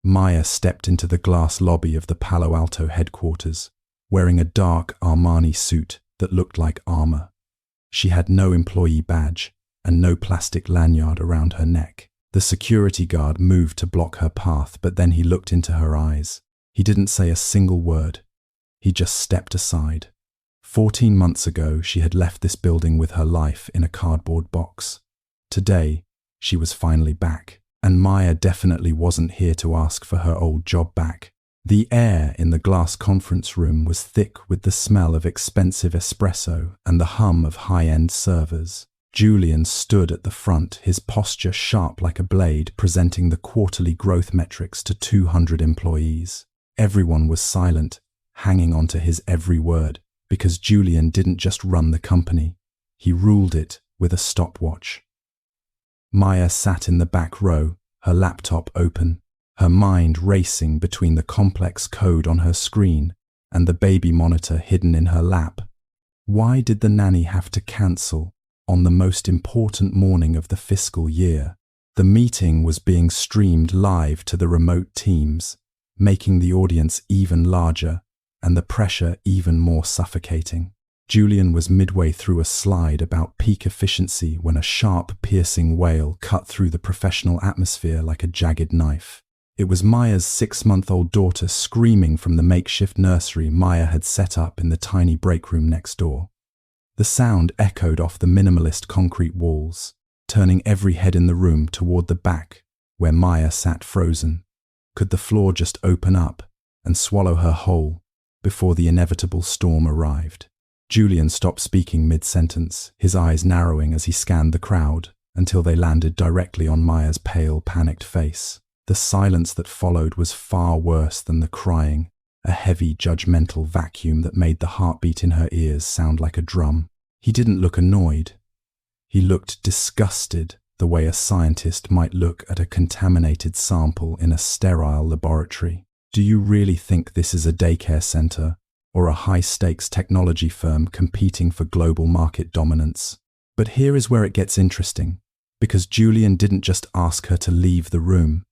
Maya stepped into the glass lobby of the Palo Alto headquarters, wearing a dark Armani suit that looked like armor. She had no employee badge and no plastic lanyard around her neck. The security guard moved to block her path, but then he looked into her eyes. He didn't say a single word. He just stepped aside. 14 months ago, she had left this building with her life in a cardboard box. Today, she was finally back, and Maya definitely wasn't here to ask for her old job back. The air in the glass conference room was thick with the smell of expensive espresso and the hum of high-end servers. Julian stood at the front, his posture sharp like a blade, presenting the quarterly growth metrics to 200 employees. Everyone was silent, hanging on to his every word, because Julian didn't just run the company, he ruled it with a stopwatch. Maya sat in the back row, her laptop open, her mind racing between the complex code on her screen and the baby monitor hidden in her lap. Why did the nanny have to cancel on the most important morning of the fiscal year? The meeting was being streamed live to the remote teams, making the audience even larger and the pressure even more suffocating. Julian was midway through a slide about peak efficiency when a sharp, piercing wail cut through the professional atmosphere like a jagged knife. It was Maya's 6-month-old daughter screaming from the makeshift nursery Maya had set up in the tiny break room next door. The sound echoed off the minimalist concrete walls, turning every head in the room toward the back, where Maya sat frozen. Could the floor just open up and swallow her whole before the inevitable storm arrived? Julian stopped speaking mid-sentence, his eyes narrowing as he scanned the crowd until they landed directly on Maya's pale, panicked face. The silence that followed was far worse than the crying, a heavy, judgmental vacuum that made the heartbeat in her ears sound like a drum. He didn't look annoyed. He looked disgusted, the way a scientist might look at a contaminated sample in a sterile laboratory. Do you really think this is a daycare center or a high-stakes technology firm competing for global market dominance? But here is where it gets interesting, because Julian didn't just ask her to leave the room.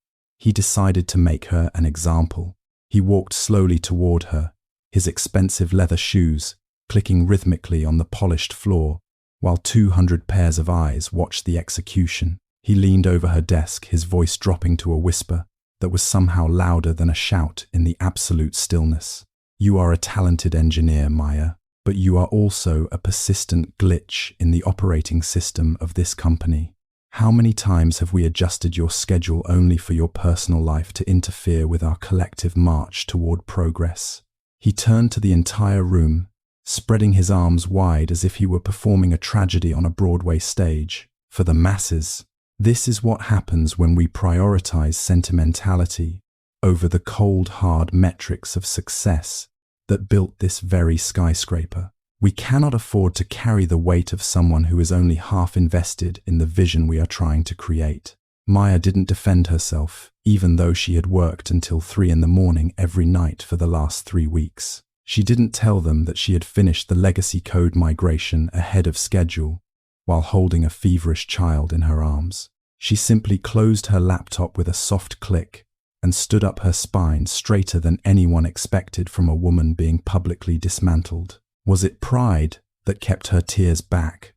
He decided to make her an example. He walked slowly toward her, his expensive leather shoes clicking rhythmically on the polished floor, while 200 pairs of eyes watched the execution. He leaned over her desk, his voice dropping to a whisper that was somehow louder than a shout in the absolute stillness. You are a talented engineer, Maya, but you are also a persistent glitch in the operating system of this company. How many times have we adjusted your schedule only for your personal life to interfere with our collective march toward progress? He turned to the entire room, spreading his arms wide as if he were performing a tragedy on a Broadway stage. For the masses, this is what happens when we prioritize sentimentality over the cold, hard metrics of success that built this very skyscraper. We cannot afford to carry the weight of someone who is only half invested in the vision we are trying to create. Maya didn't defend herself, even though she had worked until 3 a.m. every night for the last 3 weeks. She didn't tell them that she had finished the legacy code migration ahead of schedule while holding a feverish child in her arms. She simply closed her laptop with a soft click and stood up, her spine straighter than anyone expected from a woman being publicly dismantled. Was it pride that kept her tears back?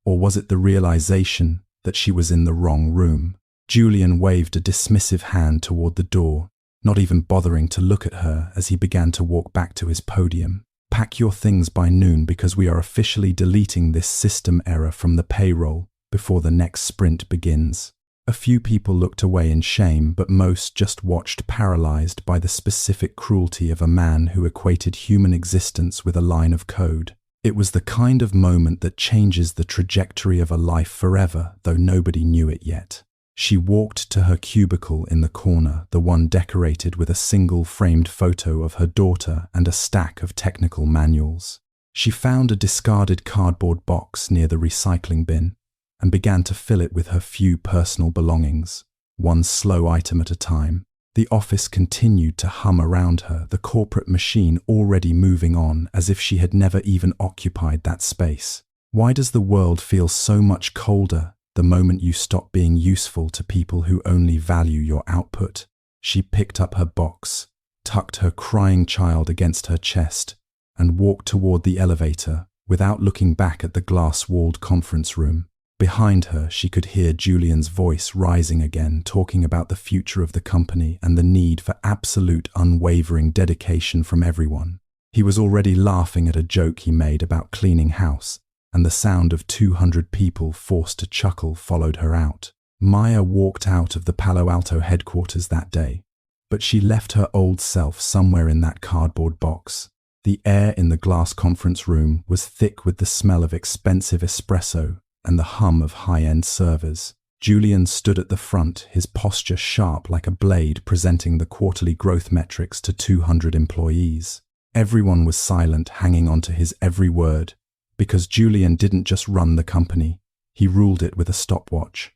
Or was it the realization that she was in the wrong room? Julian waved a dismissive hand toward the door, not even bothering to look at her as he began to walk back to his podium. Pack your things by noon because we are officially deleting this system error from the payroll before the next sprint begins. A few people looked away in shame, but most just watched, paralyzed by the specific cruelty of a man who equated human existence with a line of code. It was the kind of moment that changes the trajectory of a life forever, though nobody knew it yet. She walked to her cubicle in the corner, the one decorated with a single framed photo of her daughter and a stack of technical manuals. She found a discarded cardboard box near the recycling bin and began to fill it with her few personal belongings, one slow item at a time. The office continued to hum around her, the corporate machine already moving on as if she had never even occupied that space. Why does the world feel so much colder the moment you stop being useful to people who only value your output? She picked up her box, tucked her crying child against her chest, and walked toward the elevator without looking back at the glass-walled conference room. Behind her, she could hear Julian's voice rising again, talking about the future of the company and the need for absolute unwavering dedication from everyone. He was already laughing at a joke he made about cleaning house, and the sound of 200 people forced to chuckle followed her out. Maya walked out of the Palo Alto headquarters that day, but she left her old self somewhere in that cardboard box. The air in the glass conference room was thick with the smell of expensive espresso and the hum of high-end servers. Julian stood at the front, his posture sharp like a blade, presenting the quarterly growth metrics to 200 employees. Everyone was silent, hanging on to his every word, because Julian didn't just run the company, he ruled it with a stopwatch.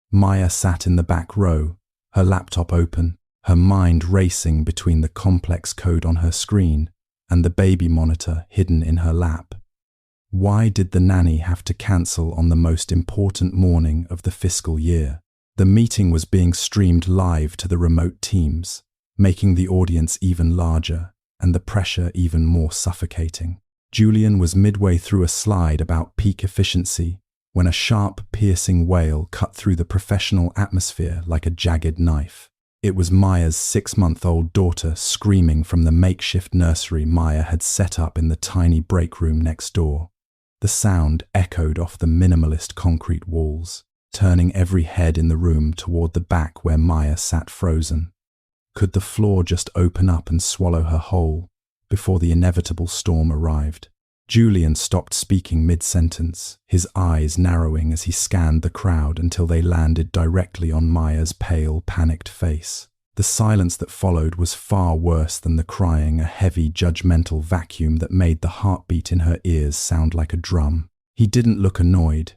Maya sat in the back row, her laptop open, her mind racing between the complex code on her screen and the baby monitor hidden in her lap. Why did the nanny have to cancel on the most important morning of the fiscal year? The meeting was being streamed live to the remote teams, making the audience even larger and the pressure even more suffocating. Julian was midway through a slide about peak efficiency when a sharp, piercing wail cut through the professional atmosphere like a jagged knife. It was Maya's 6-month-old daughter screaming from the makeshift nursery Maya had set up in the tiny break room next door. The sound echoed off the minimalist concrete walls, turning every head in the room toward the back where Maya sat frozen. Could the floor just open up and swallow her whole before the inevitable storm arrived? Julian stopped speaking mid-sentence, his eyes narrowing as he scanned the crowd until they landed directly on Maya's pale, panicked face. The silence that followed was far worse than the crying, a heavy, judgmental vacuum that made the heartbeat in her ears sound like a drum. He didn't look annoyed.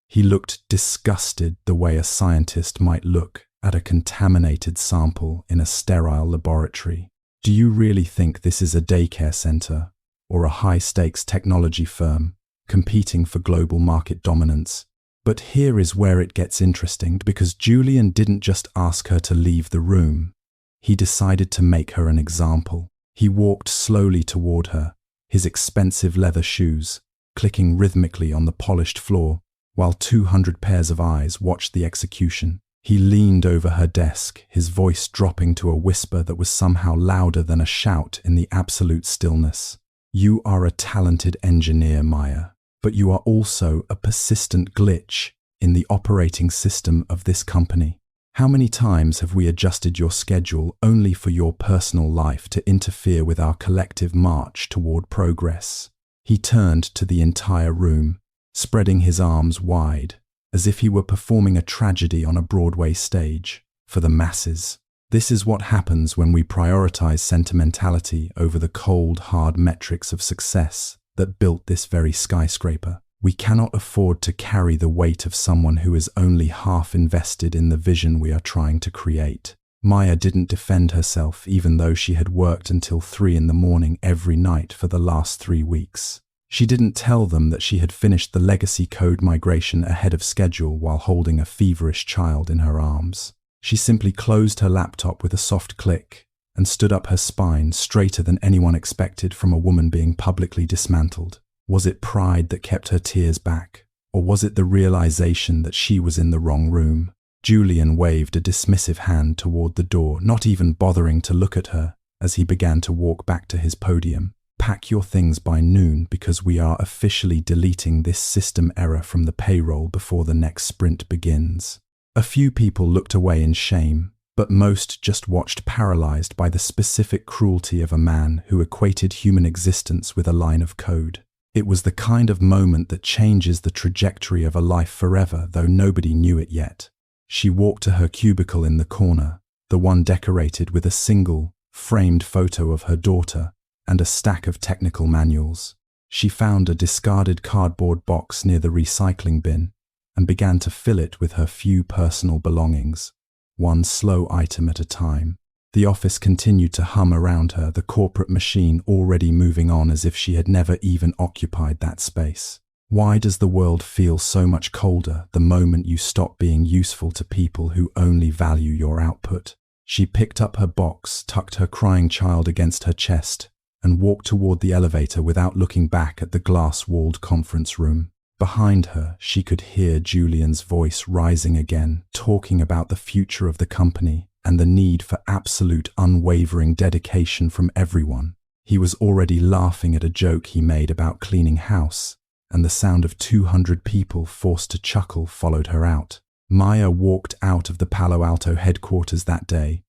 He looked disgusted, the way a scientist might look at a contaminated sample in a sterile laboratory. Do you really think this is a daycare center or a high-stakes technology firm competing for global market dominance? But here is where it gets interesting, because Julian didn't just ask her to leave the room. He decided to make her an example. He walked slowly toward her, his expensive leather shoes clicking rhythmically on the polished floor, while 200 pairs of eyes watched the execution. He leaned over her desk, his voice dropping to a whisper that was somehow louder than a shout in the absolute stillness. You are a talented engineer, Maya, but you are also a persistent glitch in the operating system of this company. How many times have we adjusted your schedule only for your personal life to interfere with our collective march toward progress? He turned to the entire room, spreading his arms wide, as if he were performing a tragedy on a Broadway stage for the masses. This is what happens when we prioritize sentimentality over the cold, hard metrics of success that built this very skyscraper. We cannot afford to carry the weight of someone who is only half invested in the vision we are trying to create. Maya didn't defend herself, even though she had worked until 3 a.m. every night for the last 3 weeks. She didn't tell them that she had finished the legacy code migration ahead of schedule while holding a feverish child in her arms. She simply closed her laptop with a soft click and stood up, her spine straighter than anyone expected from a woman being publicly dismantled. Was it pride that kept her tears back, or was it the realization that she was in the wrong room? Julian waved a dismissive hand toward the door, not even bothering to look at her as he began to walk back to his podium. Pack your things by noon, because we are officially deleting this system error from the payroll before the next sprint begins. A few people looked away in shame, but most just watched, paralyzed by the specific cruelty of a man who equated human existence with a line of code. It was the kind of moment that changes the trajectory of a life forever, though nobody knew it yet. She walked to her cubicle in the corner, the one decorated with a single, framed photo of her daughter and a stack of technical manuals. She found a discarded cardboard box near the recycling bin and began to fill it with her few personal belongings, one slow item at a time. The office continued to hum around her, the corporate machine already moving on as if she had never even occupied that space. Why does the world feel so much colder the moment you stop being useful to people who only value your output? She picked up her box, tucked her crying child against her chest, and walked toward the elevator without looking back at the glass-walled conference room. Behind her, she could hear Julian's voice rising again, talking about the future of the company and the need for absolute unwavering dedication from everyone. He was already laughing at a joke he made about cleaning house, and the sound of 200 people forced to chuckle followed her out. Maya walked out of the Palo Alto headquarters that day,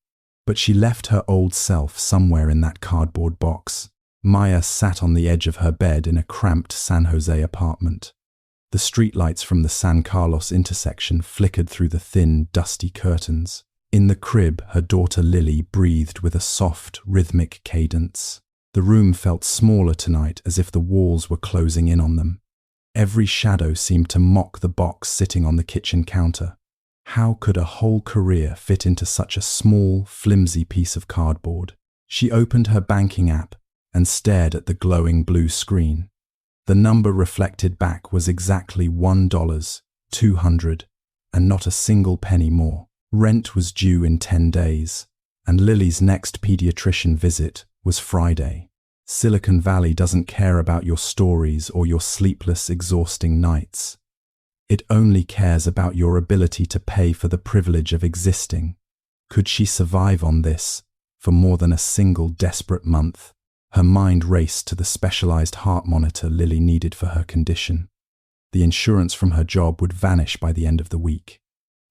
but she left her old self somewhere in that cardboard box. Maya sat on the edge of her bed in a cramped San Jose apartment. The streetlights from the San Carlos intersection flickered through the thin, dusty curtains. In the crib, her daughter Lily breathed with a soft, rhythmic cadence. The room felt smaller tonight, as if the walls were closing in on them. Every shadow seemed to mock the box sitting on the kitchen counter. How could a whole career fit into such a small, flimsy piece of cardboard? She opened her banking app and stared at the glowing blue screen. The number reflected back was exactly $1.200, and not a single penny more. Rent was due in 10 days, and Lily's next pediatrician visit was Friday. Silicon Valley doesn't care about your stories or your sleepless, exhausting nights. It only cares about your ability to pay for the privilege of existing. Could she survive on this for more than a single desperate month? Her mind raced to the specialized heart monitor Lily needed for her condition. The insurance from her job would vanish by the end of the week.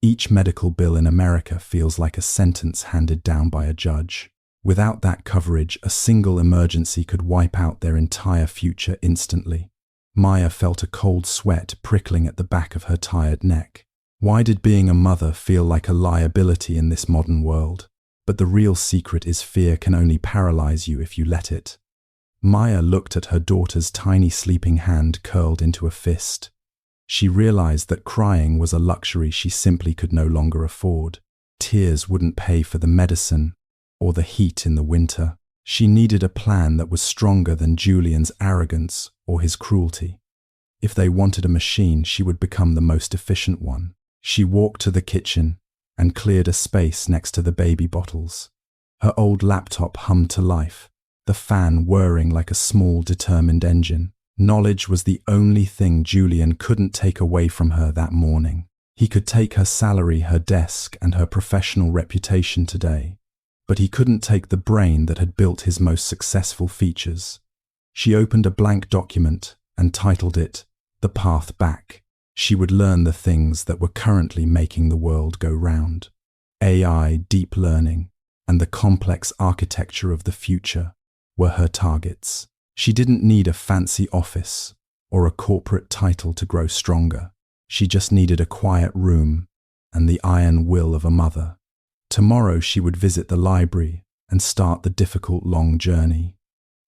Each medical bill in America feels like a sentence handed down by a judge. Without that coverage, a single emergency could wipe out their entire future instantly. Maya felt a cold sweat prickling at the back of her tired neck. Why did being a mother feel like a liability in this modern world? But the real secret is fear can only paralyze you if you let it. Maya looked at her daughter's tiny sleeping hand curled into a fist. She realized that crying was a luxury she simply could no longer afford. Tears wouldn't pay for the medicine or the heat in the winter. She needed a plan that was stronger than Julian's arrogance or his cruelty. If they wanted a machine, she would become the most efficient one. She walked to the kitchen and cleared a space next to the baby bottles. Her old laptop hummed to life, the fan whirring like a small, determined engine. Knowledge was the only thing Julian couldn't take away from her that morning. He could take her salary, her desk, and her professional reputation today, but he couldn't take the brain that had built his most successful features. She opened a blank document and titled it, "The Path Back." She would learn the things that were currently making the world go round. AI, deep learning, and the complex architecture of the future were her targets. She didn't need a fancy office or a corporate title to grow stronger. She just needed a quiet room and the iron will of a mother. Tomorrow she would visit the library and start the difficult long journey.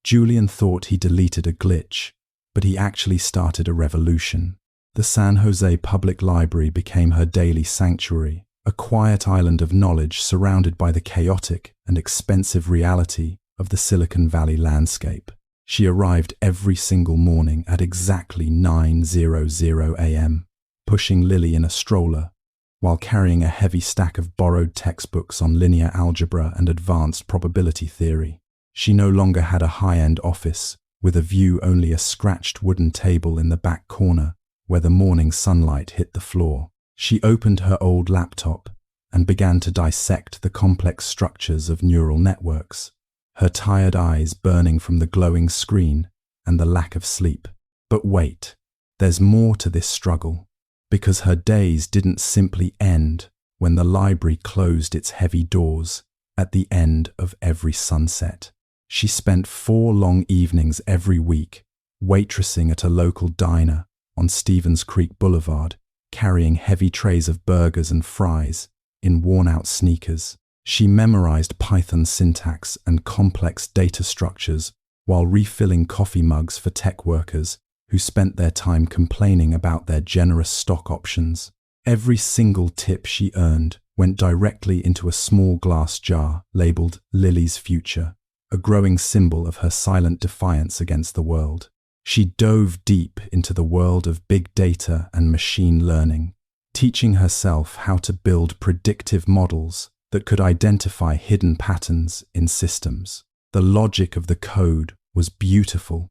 Julian thought he deleted a glitch, but he actually started a revolution. The San Jose Public Library became her daily sanctuary, a quiet island of knowledge surrounded by the chaotic and expensive reality of the Silicon Valley landscape. She arrived every single morning at exactly 9:00 a.m., pushing Lily in a stroller, while carrying a heavy stack of borrowed textbooks on linear algebra and advanced probability theory. She no longer had a high-end office, with a view only a scratched wooden table in the back corner, where the morning sunlight hit the floor. She opened her old laptop and began to dissect the complex structures of neural networks, her tired eyes burning from the glowing screen and the lack of sleep. But wait, there's more to this struggle, because her days didn't simply end when the library closed its heavy doors at the end of every sunset. She spent 4 long evenings every week waitressing at a local diner on Stevens Creek Boulevard, carrying heavy trays of burgers and fries in worn-out sneakers. She memorized Python syntax and complex data structures while refilling coffee mugs for tech workers who spent their time complaining about their generous stock options. Every single tip she earned went directly into a small glass jar labeled Lily's Future, a growing symbol of her silent defiance against the world. She dove deep into the world of big data and machine learning, teaching herself how to build predictive models that could identify hidden patterns in systems. The logic of the code was beautiful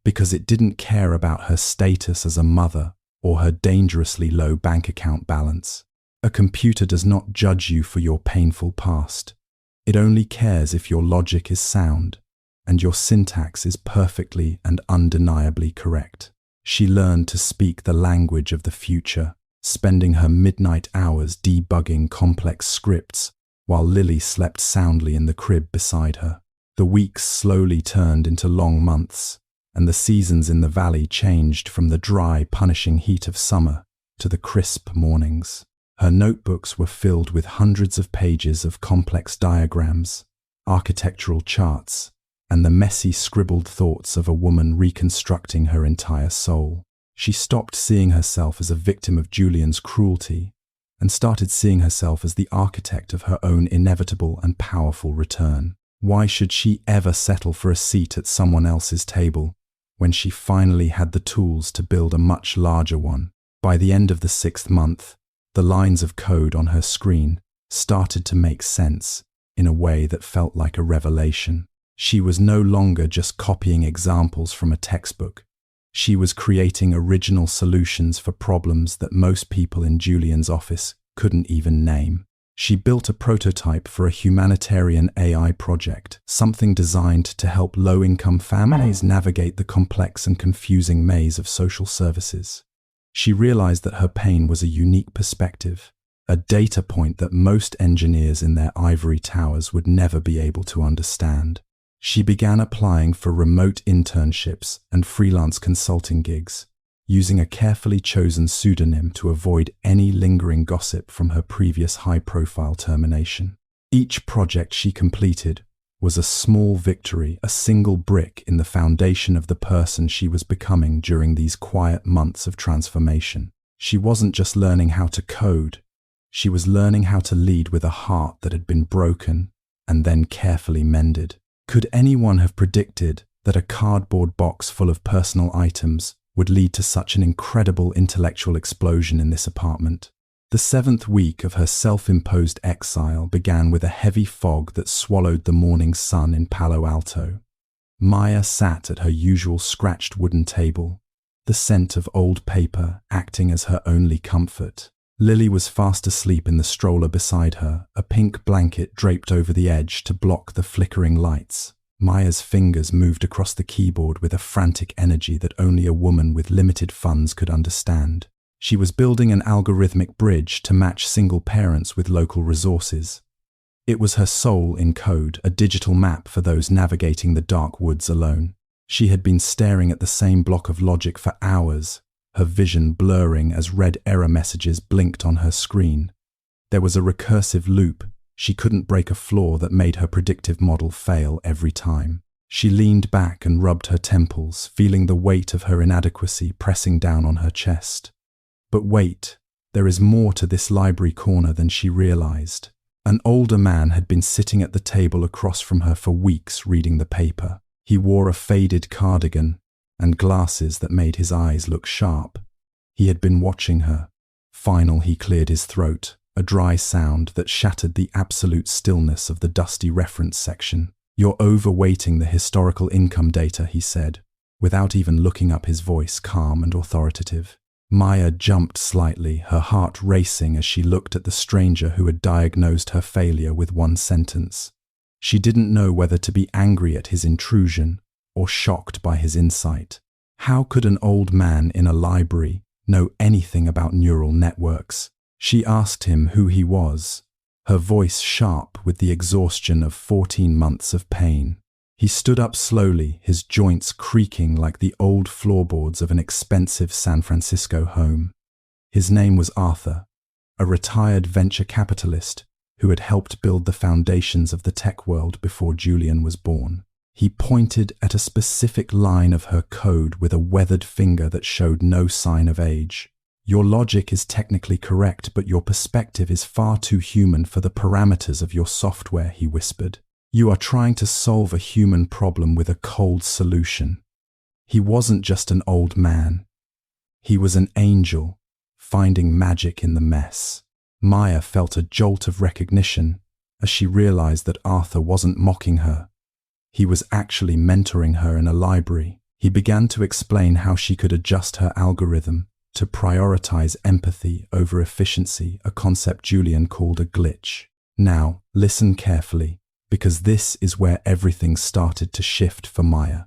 because it didn't care about her status as a mother or her dangerously low bank account balance. A computer does not judge you for your painful past. It only cares if your logic is sound and your syntax is perfectly and undeniably correct. She learned to speak the language of the future, spending her midnight hours debugging complex scripts while Lily slept soundly in the crib beside her. The weeks slowly turned into long months, and the seasons in the valley changed from the dry, punishing heat of summer to the crisp mornings. Her notebooks were filled with hundreds of pages of complex diagrams, architectural charts, and the messy scribbled thoughts of a woman reconstructing her entire soul. She stopped seeing herself as a victim of Julian's cruelty and started seeing herself as the architect of her own inevitable and powerful return. Why should she ever settle for a seat at someone else's table when she finally had the tools to build a much larger one? By the end of the 6th month, the lines of code on her screen started to make sense in a way that felt like a revelation. She was no longer just copying examples from a textbook. She was creating original solutions for problems that most people in Julian's office couldn't even name. She built a prototype for a humanitarian AI project, something designed to help low-income families navigate the complex and confusing maze of social services. She realized that her pain was a unique perspective, a data point that most engineers in their ivory towers would never be able to understand. She began applying for remote internships and freelance consulting gigs, using a carefully chosen pseudonym to avoid any lingering gossip from her previous high-profile termination. Each project she completed was a small victory, a single brick in the foundation of the person she was becoming during these quiet months of transformation. She wasn't just learning how to code, she was learning how to lead with a heart that had been broken and then carefully mended. Could anyone have predicted that a cardboard box full of personal items would lead to such an incredible intellectual explosion in this apartment? The 7th week of her self-imposed exile began with a heavy fog that swallowed the morning sun in Palo Alto. Maya sat at her usual scratched wooden table, the scent of old paper acting as her only comfort. Lily was fast asleep in the stroller beside her, a pink blanket draped over the edge to block the flickering lights. Maya's fingers moved across the keyboard with a frantic energy that only a woman with limited funds could understand. She was building an algorithmic bridge to match single parents with local resources. It was her soul in code, a digital map for those navigating the dark woods alone. She had been staring at the same block of logic for hours, her vision blurring as red error messages blinked on her screen. There was a recursive loop. She couldn't break a flaw that made her predictive model fail every time. She leaned back and rubbed her temples, feeling the weight of her inadequacy pressing down on her chest. But wait, there is more to this library corner than she realized. An older man had been sitting at the table across from her for weeks reading the paper. He wore a faded cardigan and glasses that made his eyes look sharp. He had been watching her. Finally, he cleared his throat, a dry sound that shattered the absolute stillness of the dusty reference section. "You're overweighting the historical income data," he said, without even looking up, his voice calm and authoritative. Maya jumped slightly, her heart racing as she looked at the stranger who had diagnosed her failure with one sentence. She didn't know whether to be angry at his intrusion or shocked by his insight. How could an old man in a library know anything about neural networks? She asked him who he was, her voice sharp with the exhaustion of 14 months of pain. He stood up slowly, his joints creaking like the old floorboards of an expensive San Francisco home. His name was Arthur, a retired venture capitalist who had helped build the foundations of the tech world before Julian was born. He pointed at a specific line of her code with a weathered finger that showed no sign of age. "Your logic is technically correct, but your perspective is far too human for the parameters of your software," he whispered. "You are trying to solve a human problem with a cold solution." He wasn't just an old man. He was an angel, finding magic in the mess. Maya felt a jolt of recognition as she realized that Arthur wasn't mocking her. He was actually mentoring her in a library. He began to explain how she could adjust her algorithm to prioritize empathy over efficiency, a concept Julian called a glitch. Now, listen carefully, because this is where everything started to shift for Maya.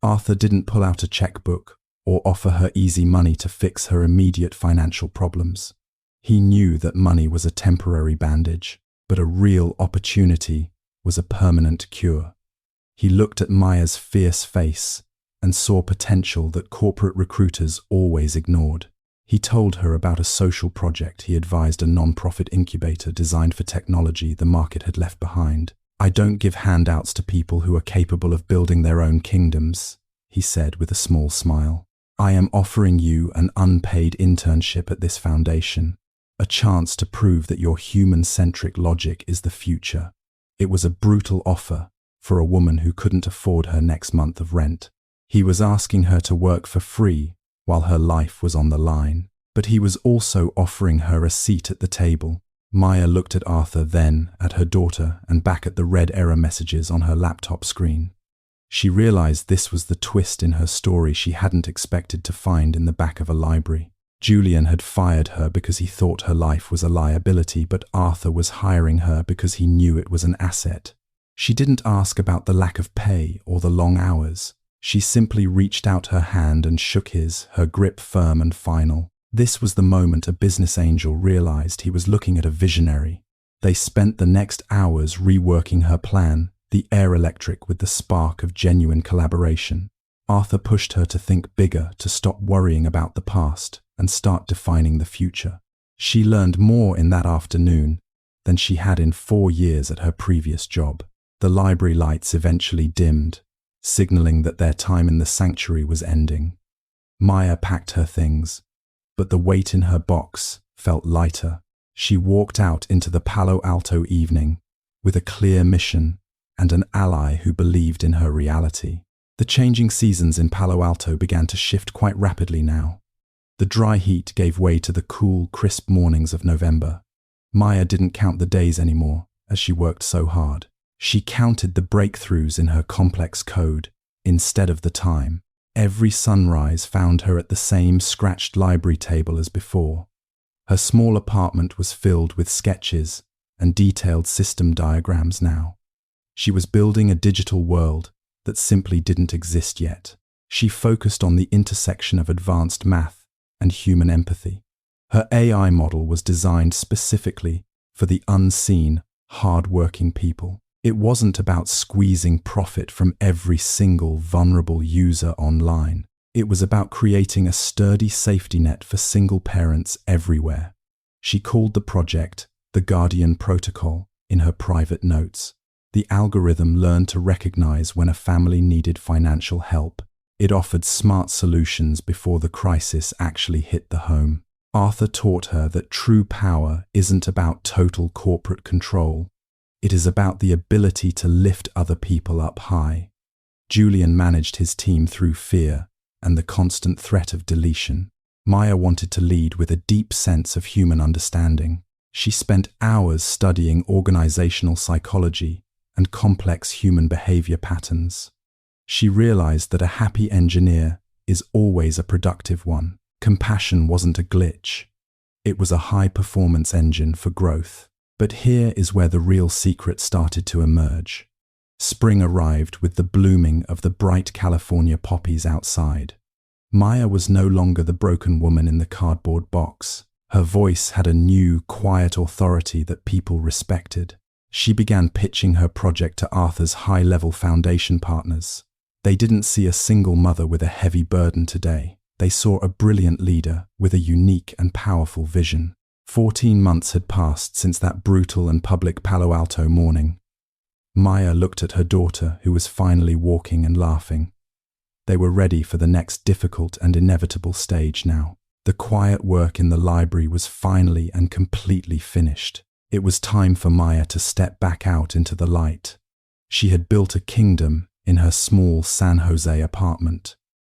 Arthur didn't pull out a checkbook or offer her easy money to fix her immediate financial problems. He knew that money was a temporary bandage, but a real opportunity was a permanent cure. He looked at Maya's fierce face and saw potential that corporate recruiters always ignored. He told her about a social project he advised, a non-profit incubator designed for technology the market had left behind. "I don't give handouts to people who are capable of building their own kingdoms," he said with a small smile. "I am offering you an unpaid internship at this foundation, a chance to prove that your human-centric logic is the future." It was a brutal offer for a woman who couldn't afford her next month of rent. He was asking her to work for free while her life was on the line, but he was also offering her a seat at the table. Maya looked at Arthur, then at her daughter, and back at the red error messages on her laptop screen. She realized this was the twist in her story she hadn't expected to find in the back of a library. Julian had fired her because he thought her life was a liability, but Arthur was hiring her because he knew it was an asset. She didn't ask about the lack of pay or the long hours. She simply reached out her hand and shook his, her grip firm and final. This was the moment a business angel realized he was looking at a visionary. They spent the next hours reworking her plan, the air electric with the spark of genuine collaboration. Arthur pushed her to think bigger, to stop worrying about the past and start defining the future. She learned more in that afternoon than she had in 4 years at her previous job. The library lights eventually dimmed, signaling that their time in the sanctuary was ending. Maya packed her things, but the weight in her box felt lighter. She walked out into the Palo Alto evening with a clear mission and an ally who believed in her reality. The changing seasons in Palo Alto began to shift quite rapidly now. The dry heat gave way to the cool, crisp mornings of November. Maya didn't count the days anymore as she worked so hard. She counted the breakthroughs in her complex code instead of the time. Every sunrise found her at the same scratched library table as before. Her small apartment was filled with sketches and detailed system diagrams now. She was building a digital world that simply didn't exist yet. She focused on the intersection of advanced math and human empathy. Her AI model was designed specifically for the unseen, hard-working people. It wasn't about squeezing profit from every single vulnerable user online. It was about creating a sturdy safety net for single parents everywhere. She called the project the Guardian Protocol in her private notes. The algorithm learned to recognize when a family needed financial help. It offered smart solutions before the crisis actually hit the home. Arthur taught her that true power isn't about total corporate control. It is about the ability to lift other people up high. Julian managed his team through fear and the constant threat of deletion. Maya wanted to lead with a deep sense of human understanding. She spent hours studying organizational psychology and complex human behavior patterns. She realized that a happy engineer is always a productive one. Compassion wasn't a glitch. It was a high-performance engine for growth. But here is where the real secret started to emerge. Spring arrived with the blooming of the bright California poppies outside. Maya was no longer the broken woman in the cardboard box. Her voice had a new, quiet authority that people respected. She began pitching her project to Arthur's high-level foundation partners. They didn't see a single mother with a heavy burden today. They saw a brilliant leader with a unique and powerful vision. 14 months had passed since that brutal and public Palo Alto morning. Maya looked at her daughter, who was finally walking and laughing. They were ready for the next difficult and inevitable stage now. The quiet work in the library was finally and completely finished. It was time for Maya to step back out into the light. She had built a kingdom in her small San Jose apartment.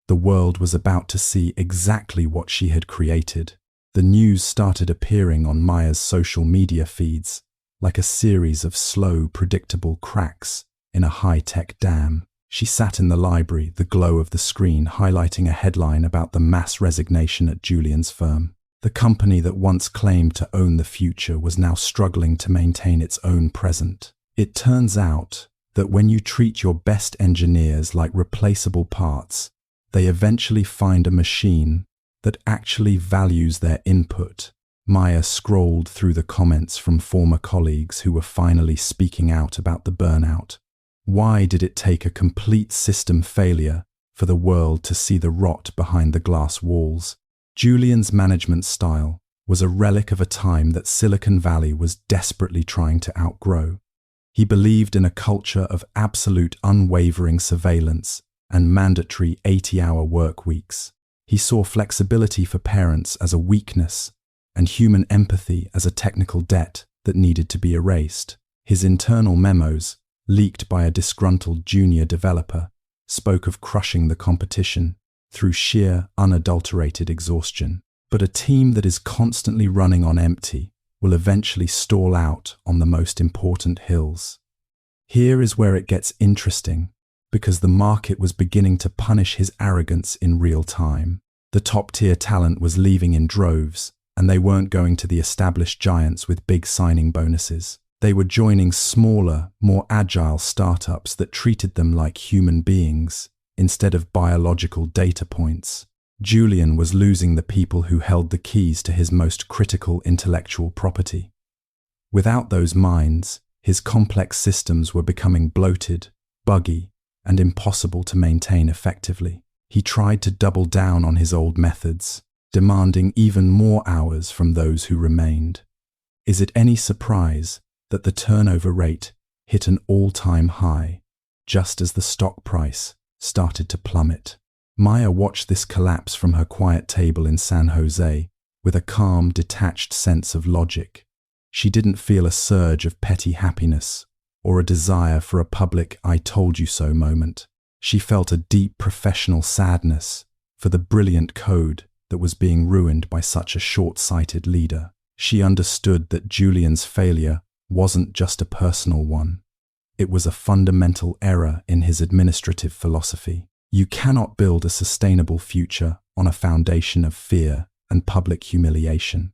The world was about to see exactly what she had created. The news started appearing on Maya's social media feeds, like a series of slow, predictable cracks in a high-tech dam. She sat in the library, the glow of the screen highlighting a headline about the mass resignation at Julian's firm. The company that once claimed to own the future was now struggling to maintain its own present. It turns out that when you treat your best engineers like replaceable parts, they eventually find a machine that actually values their input. Maya scrolled through the comments from former colleagues who were finally speaking out about the burnout. Why did it take a complete system failure for the world to see the rot behind the glass walls? Julian's management style was a relic of a time that Silicon Valley was desperately trying to outgrow. He believed in a culture of absolute unwavering surveillance and mandatory 80-hour work weeks. He saw flexibility for parents as a weakness and human empathy as a technical debt that needed to be erased. His internal memos, leaked by a disgruntled junior developer, spoke of crushing the competition through sheer, unadulterated exhaustion. But a team that is constantly running on empty will eventually stall out on the most important hills. Here is where it gets interesting, because the market was beginning to punish his arrogance in real time. The top-tier talent was leaving in droves, and they weren't going to the established giants with big signing bonuses. They were joining smaller, more agile startups that treated them like human beings instead of biological data points. Julian was losing the people who held the keys to his most critical intellectual property. Without those minds, his complex systems were becoming bloated, buggy, and impossible to maintain effectively. He tried to double down on his old methods, demanding even more hours from those who remained. Is it any surprise that the turnover rate hit an all-time high just as the stock price started to plummet? Maya watched this collapse from her quiet table in San Jose with a calm, detached sense of logic. She didn't feel a surge of petty happiness or a desire for a public "I told you so" moment. She felt a deep professional sadness for the brilliant code that was being ruined by such a short-sighted leader. She understood that Julian's failure wasn't just a personal one. It was a fundamental error in his administrative philosophy. You cannot build a sustainable future on a foundation of fear and public humiliation.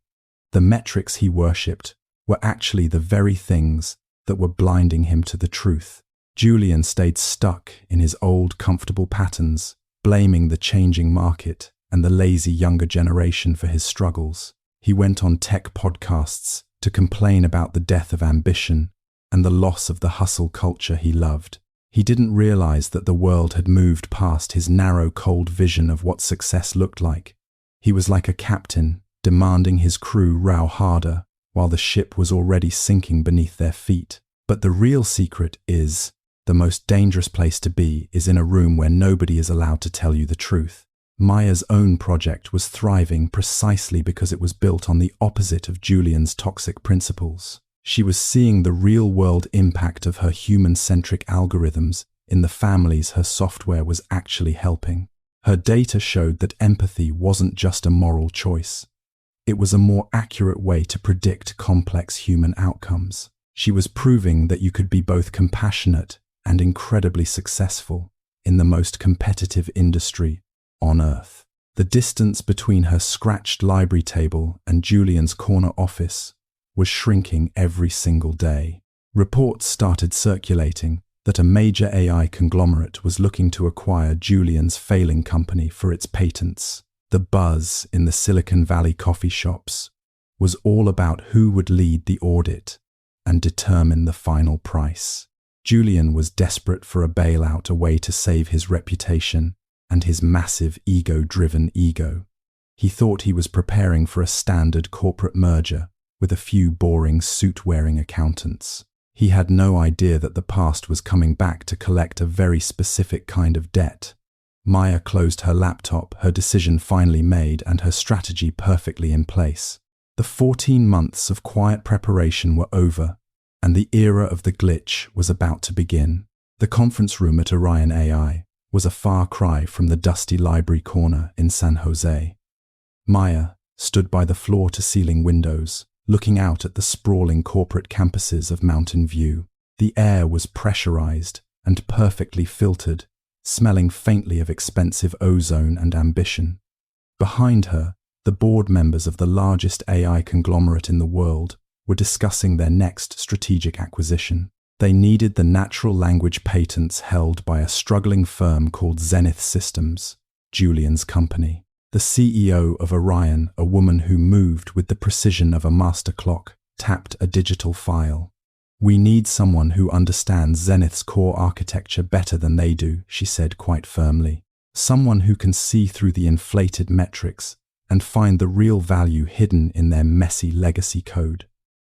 The metrics he worshipped were actually the very things that were blinding him to the truth. Julian stayed stuck in his old, comfortable patterns, blaming the changing market and the lazy younger generation for his struggles. He went on tech podcasts to complain about the death of ambition and the loss of the hustle culture he loved. He didn't realize that the world had moved past his narrow, cold vision of what success looked like. He was like a captain, demanding his crew row harder, while the ship was already sinking beneath their feet. But the real secret is, the most dangerous place to be is in a room where nobody is allowed to tell you the truth. Maya's own project was thriving precisely because it was built on the opposite of Julian's toxic principles. She was seeing the real-world impact of her human-centric algorithms in the families her software was actually helping. Her data showed that empathy wasn't just a moral choice. It was a more accurate way to predict complex human outcomes. She was proving that you could be both compassionate and incredibly successful in the most competitive industry on Earth. The distance between her scratched library table and Julian's corner office was shrinking every single day. Reports started circulating that a major AI conglomerate was looking to acquire Julian's failing company for its patents. The buzz in the Silicon Valley coffee shops was all about who would lead the audit and determine the final price. Julian was desperate for a bailout, a way to save his reputation and his massive ego-driven ego. He thought he was preparing for a standard corporate merger with a few boring suit-wearing accountants. He had no idea that the past was coming back to collect a very specific kind of debt. Maya closed her laptop, her decision finally made and her strategy perfectly in place. The 14 months of quiet preparation were over, and the era of the glitch was about to begin. The conference room at Orion AI was a far cry from the dusty library corner in San Jose. Maya stood by the floor-to-ceiling windows, looking out at the sprawling corporate campuses of Mountain View. The air was pressurized and perfectly filtered, smelling faintly of expensive ozone and ambition. Behind her, the board members of the largest AI conglomerate in the world were discussing their next strategic acquisition. They needed the natural language patents held by a struggling firm called Zenith Systems, Julian's company. The CEO of Orion, a woman who moved with the precision of a master clock, tapped a digital file. "We need someone who understands Zenith's core architecture better than they do," she said quite firmly. "Someone who can see through the inflated metrics and find the real value hidden in their messy legacy code."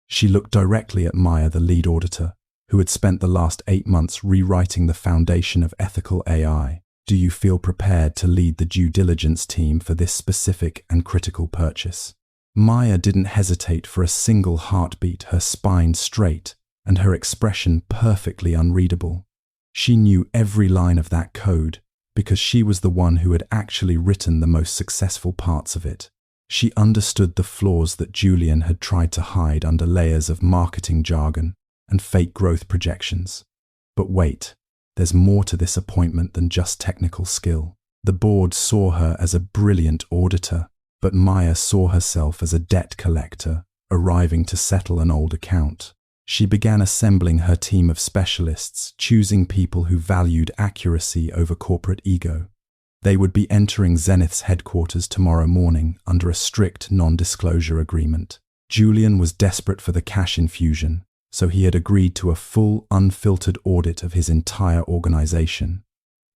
She looked directly at Maya, the lead auditor, who had spent the last 8 months rewriting the foundation of ethical AI. "Do you feel prepared to lead the due diligence team for this specific and critical purchase?" Maya didn't hesitate for a single heartbeat, her spine straight and her expression perfectly unreadable. She knew every line of that code because she was the one who had actually written the most successful parts of it. She understood the flaws that Julian had tried to hide under layers of marketing jargon and fake growth projections. But wait, there's more to this appointment than just technical skill. The board saw her as a brilliant auditor, but Maya saw herself as a debt collector arriving to settle an old account. She began assembling her team of specialists, choosing people who valued accuracy over corporate ego. They would be entering Zenith's headquarters tomorrow morning under a strict non-disclosure agreement. Julian was desperate for the cash infusion, so he had agreed to a full, unfiltered audit of his entire organization.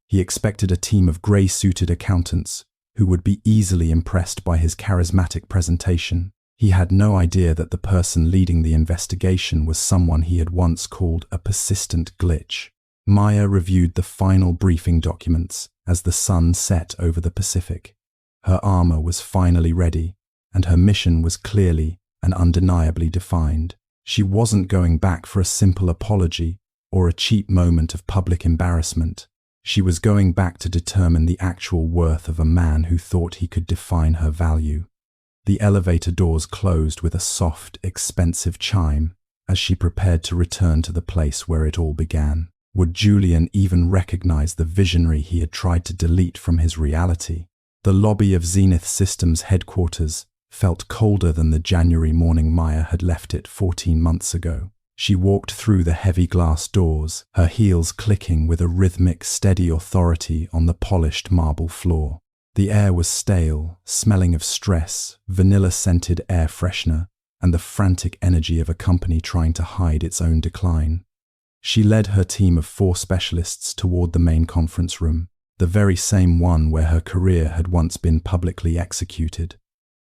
He expected a team of grey-suited accountants who would be easily impressed by his charismatic presentation. He had no idea that the person leading the investigation was someone he had once called a persistent glitch. Maya reviewed the final briefing documents as the sun set over the Pacific. Her armor was finally ready, and her mission was clearly and undeniably defined. She wasn't going back for a simple apology or a cheap moment of public embarrassment. She was going back to determine the actual worth of a man who thought he could define her value. The elevator doors closed with a soft, expensive chime as she prepared to return to the place where it all began. Would Julian even recognize the visionary he had tried to delete from his reality? The lobby of Zenith Systems headquarters felt colder than the January morning Maya had left it 14 months ago. She walked through the heavy glass doors, her heels clicking with a rhythmic, steady authority on the polished marble floor. The air was stale, smelling of stress, vanilla-scented air freshener, and the frantic energy of a company trying to hide its own decline. She led her team of 4 specialists toward the main conference room, the very same one where her career had once been publicly executed.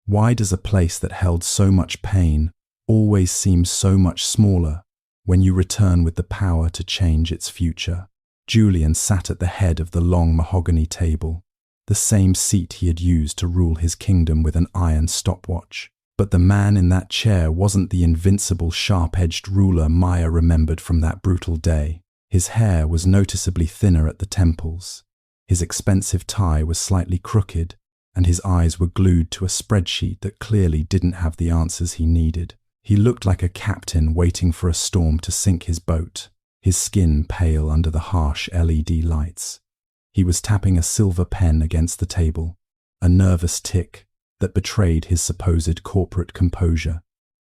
Why does a place that held so much pain always seem so much smaller when you return with the power to change its future? Julian sat at the head of the long mahogany table, the same seat he had used to rule his kingdom with an iron stopwatch. But the man in that chair wasn't the invincible, sharp-edged ruler Maya remembered from that brutal day. His hair was noticeably thinner at the temples. His expensive tie was slightly crooked, and his eyes were glued to a spreadsheet that clearly didn't have the answers he needed. He looked like a captain waiting for a storm to sink his boat, his skin pale under the harsh LED lights. He was tapping a silver pen against the table, a nervous tick that betrayed his supposed corporate composure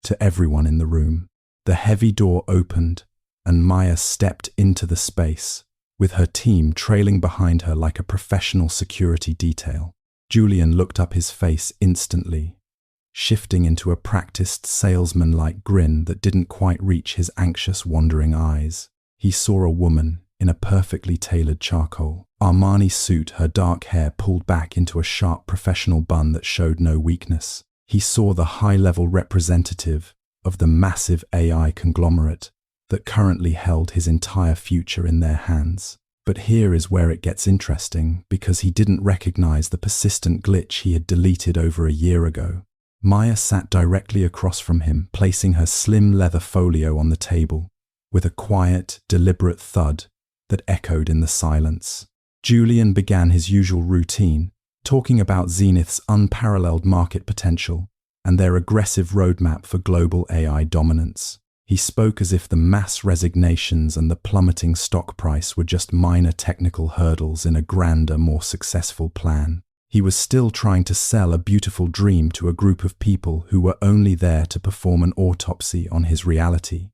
to everyone in the room. The heavy door opened, and Maya stepped into the space, with her team trailing behind her like a professional security detail. Julian looked up, his face instantly shifting into a practiced salesman-like grin that didn't quite reach his anxious, wandering eyes. He saw a woman in a perfectly tailored charcoal Armani suit, her dark hair pulled back into a sharp professional bun that showed no weakness. He saw the high-level representative of the massive AI conglomerate that currently held his entire future in their hands. But here is where it gets interesting, because he didn't recognize the persistent glitch he had deleted over a year ago. Maya sat directly across from him, placing her slim leather folio on the table, with a quiet, deliberate thud that echoed in the silence. Julian began his usual routine, talking about Zenith's unparalleled market potential and their aggressive roadmap for global AI dominance. He spoke as if the mass resignations and the plummeting stock price were just minor technical hurdles in a grander, more successful plan. He was still trying to sell a beautiful dream to a group of people who were only there to perform an autopsy on his reality.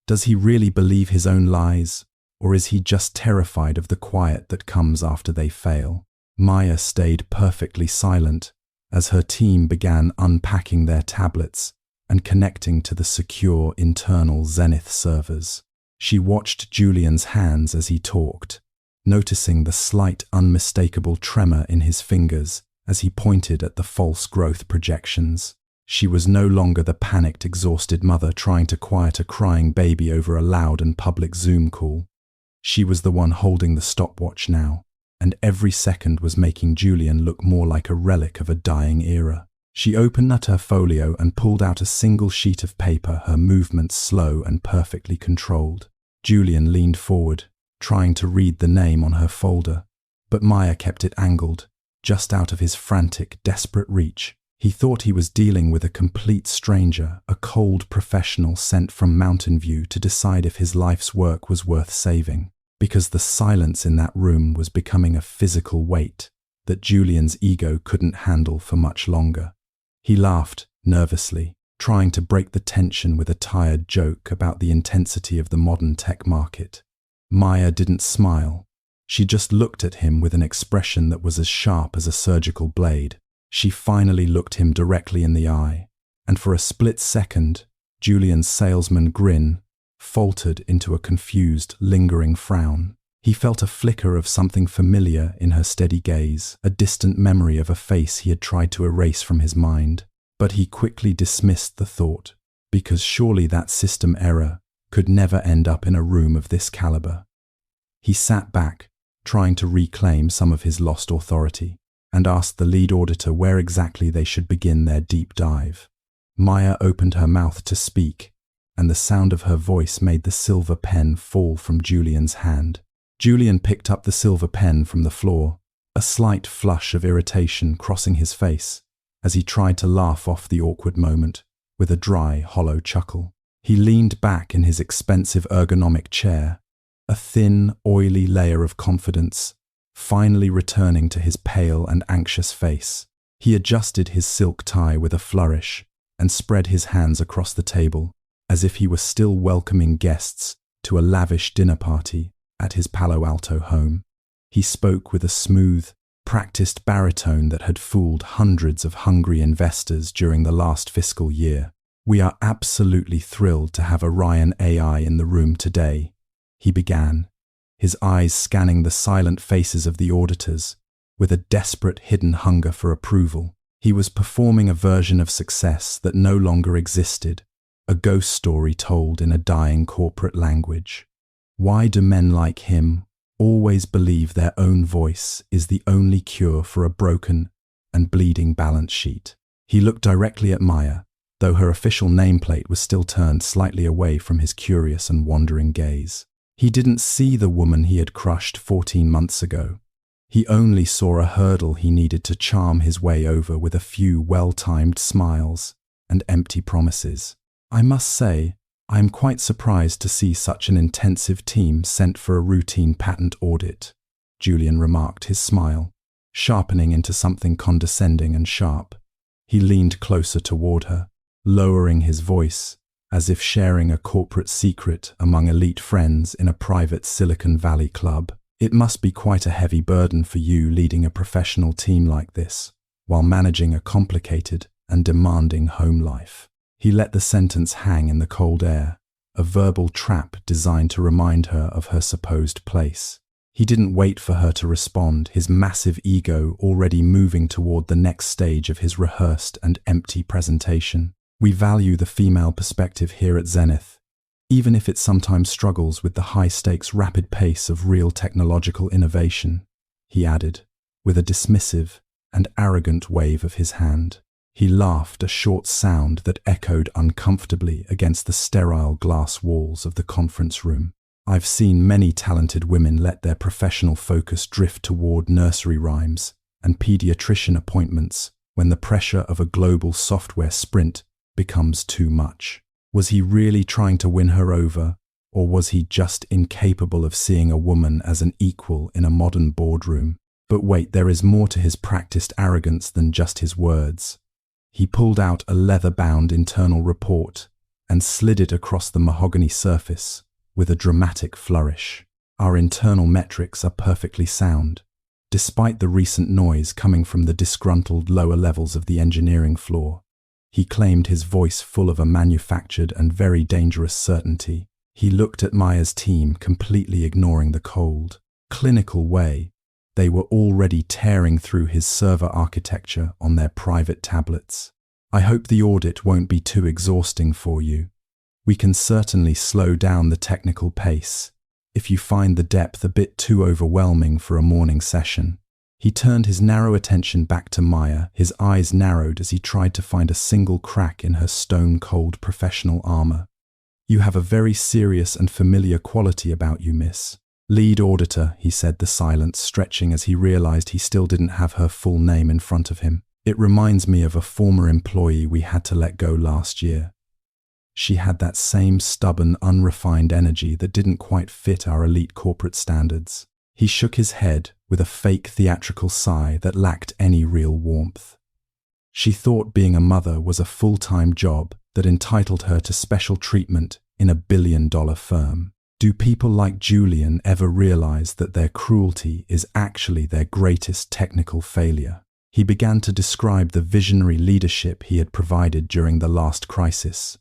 Does he really believe his own lies, or is he just terrified of the quiet that comes after they fail? Maya stayed perfectly silent as her team began unpacking their tablets and connecting to the secure internal Zenith servers. She watched Julian's hands as he talked, noticing the slight unmistakable tremor in his fingers as he pointed at the false growth projections. She was no longer the panicked, exhausted mother trying to quiet a crying baby over a loud and public Zoom call. She was the one holding the stopwatch now, and every second was making Julian look more like a relic of a dying era. She opened her folio and pulled out a single sheet of paper, her movements slow and perfectly controlled. Julian leaned forward, trying to read the name on her folder, but Maya kept it angled, just out of his frantic, desperate reach. He thought he was dealing with a complete stranger, a cold professional sent from Mountain View to decide if his life's work was worth saving, because the silence in that room was becoming a physical weight that Julian's ego couldn't handle for much longer. He laughed, nervously, trying to break the tension with a tired joke about the intensity of the modern tech market. Maya didn't smile. She just looked at him with an expression that was as sharp as a surgical blade. She finally looked him directly in the eye, and for a split second, Julian's salesman grin faltered into a confused, lingering frown. He felt a flicker of something familiar in her steady gaze, a distant memory of a face he had tried to erase from his mind. But he quickly dismissed the thought, because surely that system error could never end up in a room of this caliber. He sat back, trying to reclaim some of his lost authority, and asked the lead auditor where exactly they should begin their deep dive. Maya opened her mouth to speak, and the sound of her voice made the silver pen fall from Julian's hand. Julian picked up the silver pen from the floor, a slight flush of irritation crossing his face as he tried to laugh off the awkward moment with a dry, hollow chuckle. He leaned back in his expensive ergonomic chair, a thin, oily layer of confidence finally returning to his pale and anxious face. He adjusted his silk tie with a flourish and spread his hands across the table as if he were still welcoming guests to a lavish dinner party at his Palo Alto home. He spoke with a smooth, practiced baritone that had fooled hundreds of hungry investors during the last fiscal year. "We are absolutely thrilled to have Orion AI in the room today," he began, his eyes scanning the silent faces of the auditors with a desperate hidden hunger for approval. He was performing a version of success that no longer existed, a ghost story told in a dying corporate language. Why do men like him always believe their own voice is the only cure for a broken and bleeding balance sheet? He looked directly at Maya, though her official nameplate was still turned slightly away from his curious and wandering gaze. He didn't see the woman he had crushed 14 months ago. He only saw a hurdle he needed to charm his way over with a few well-timed smiles and empty promises. "I must say, I am quite surprised to see such an intensive team sent for a routine patent audit," Julian remarked, his smile sharpening into something condescending and sharp. He leaned closer toward her, lowering his voice, as if sharing a corporate secret among elite friends in a private Silicon Valley club. "It must be quite a heavy burden for you leading a professional team like this, while managing a complicated and demanding home life." He let the sentence hang in the cold air, a verbal trap designed to remind her of her supposed place. He didn't wait for her to respond, his massive ego already moving toward the next stage of his rehearsed and empty presentation. "We value the female perspective here at Zenith, even if it sometimes struggles with the high-stakes rapid pace of real technological innovation," he added, with a dismissive and arrogant wave of his hand. He laughed, a short sound that echoed uncomfortably against the sterile glass walls of the conference room. "I've seen many talented women let their professional focus drift toward nursery rhymes and pediatrician appointments when the pressure of a global software sprint becomes too much. Was he really trying to win her over, or was he just incapable of seeing a woman as an equal in a modern boardroom? But wait, there is more to his practiced arrogance than just his words. He pulled out a leather-bound internal report and slid it across the mahogany surface with a dramatic flourish. Our internal metrics are perfectly sound, despite the recent noise coming from the disgruntled lower levels of the engineering floor. He claimed, his voice full of a manufactured and very dangerous certainty. He looked at Maya's team, completely ignoring the cold, clinical way they were already tearing through his server architecture on their private tablets. I hope the audit won't be too exhausting for you. We can certainly slow down the technical pace if you find the depth a bit too overwhelming for a morning session. He turned his narrow attention back to Maya, his eyes narrowed as he tried to find a single crack in her stone-cold professional armor. You have a very serious and familiar quality about you, miss. Lead auditor, he said, the silence stretching as he realized he still didn't have her full name in front of him. It reminds me of a former employee we had to let go last year. She had that same stubborn, unrefined energy that didn't quite fit our elite corporate standards. He shook his head with a fake theatrical sigh that lacked any real warmth. She thought being a mother was a full-time job that entitled her to special treatment in a billion-dollar firm. Do people like Julian ever realize that their cruelty is actually their greatest technical failure? He began to describe the visionary leadership he had provided during the last crisis,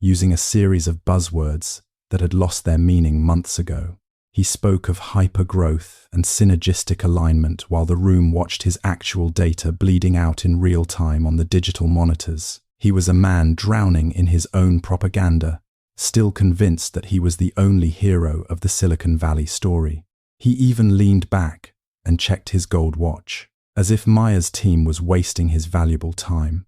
using a series of buzzwords that had lost their meaning months ago. He spoke of hyper-growth and synergistic alignment while the room watched his actual data bleeding out in real time on the digital monitors. He was a man drowning in his own propaganda, still convinced that he was the only hero of the Silicon Valley story. He even leaned back and checked his gold watch, as if Maya's team was wasting his valuable time.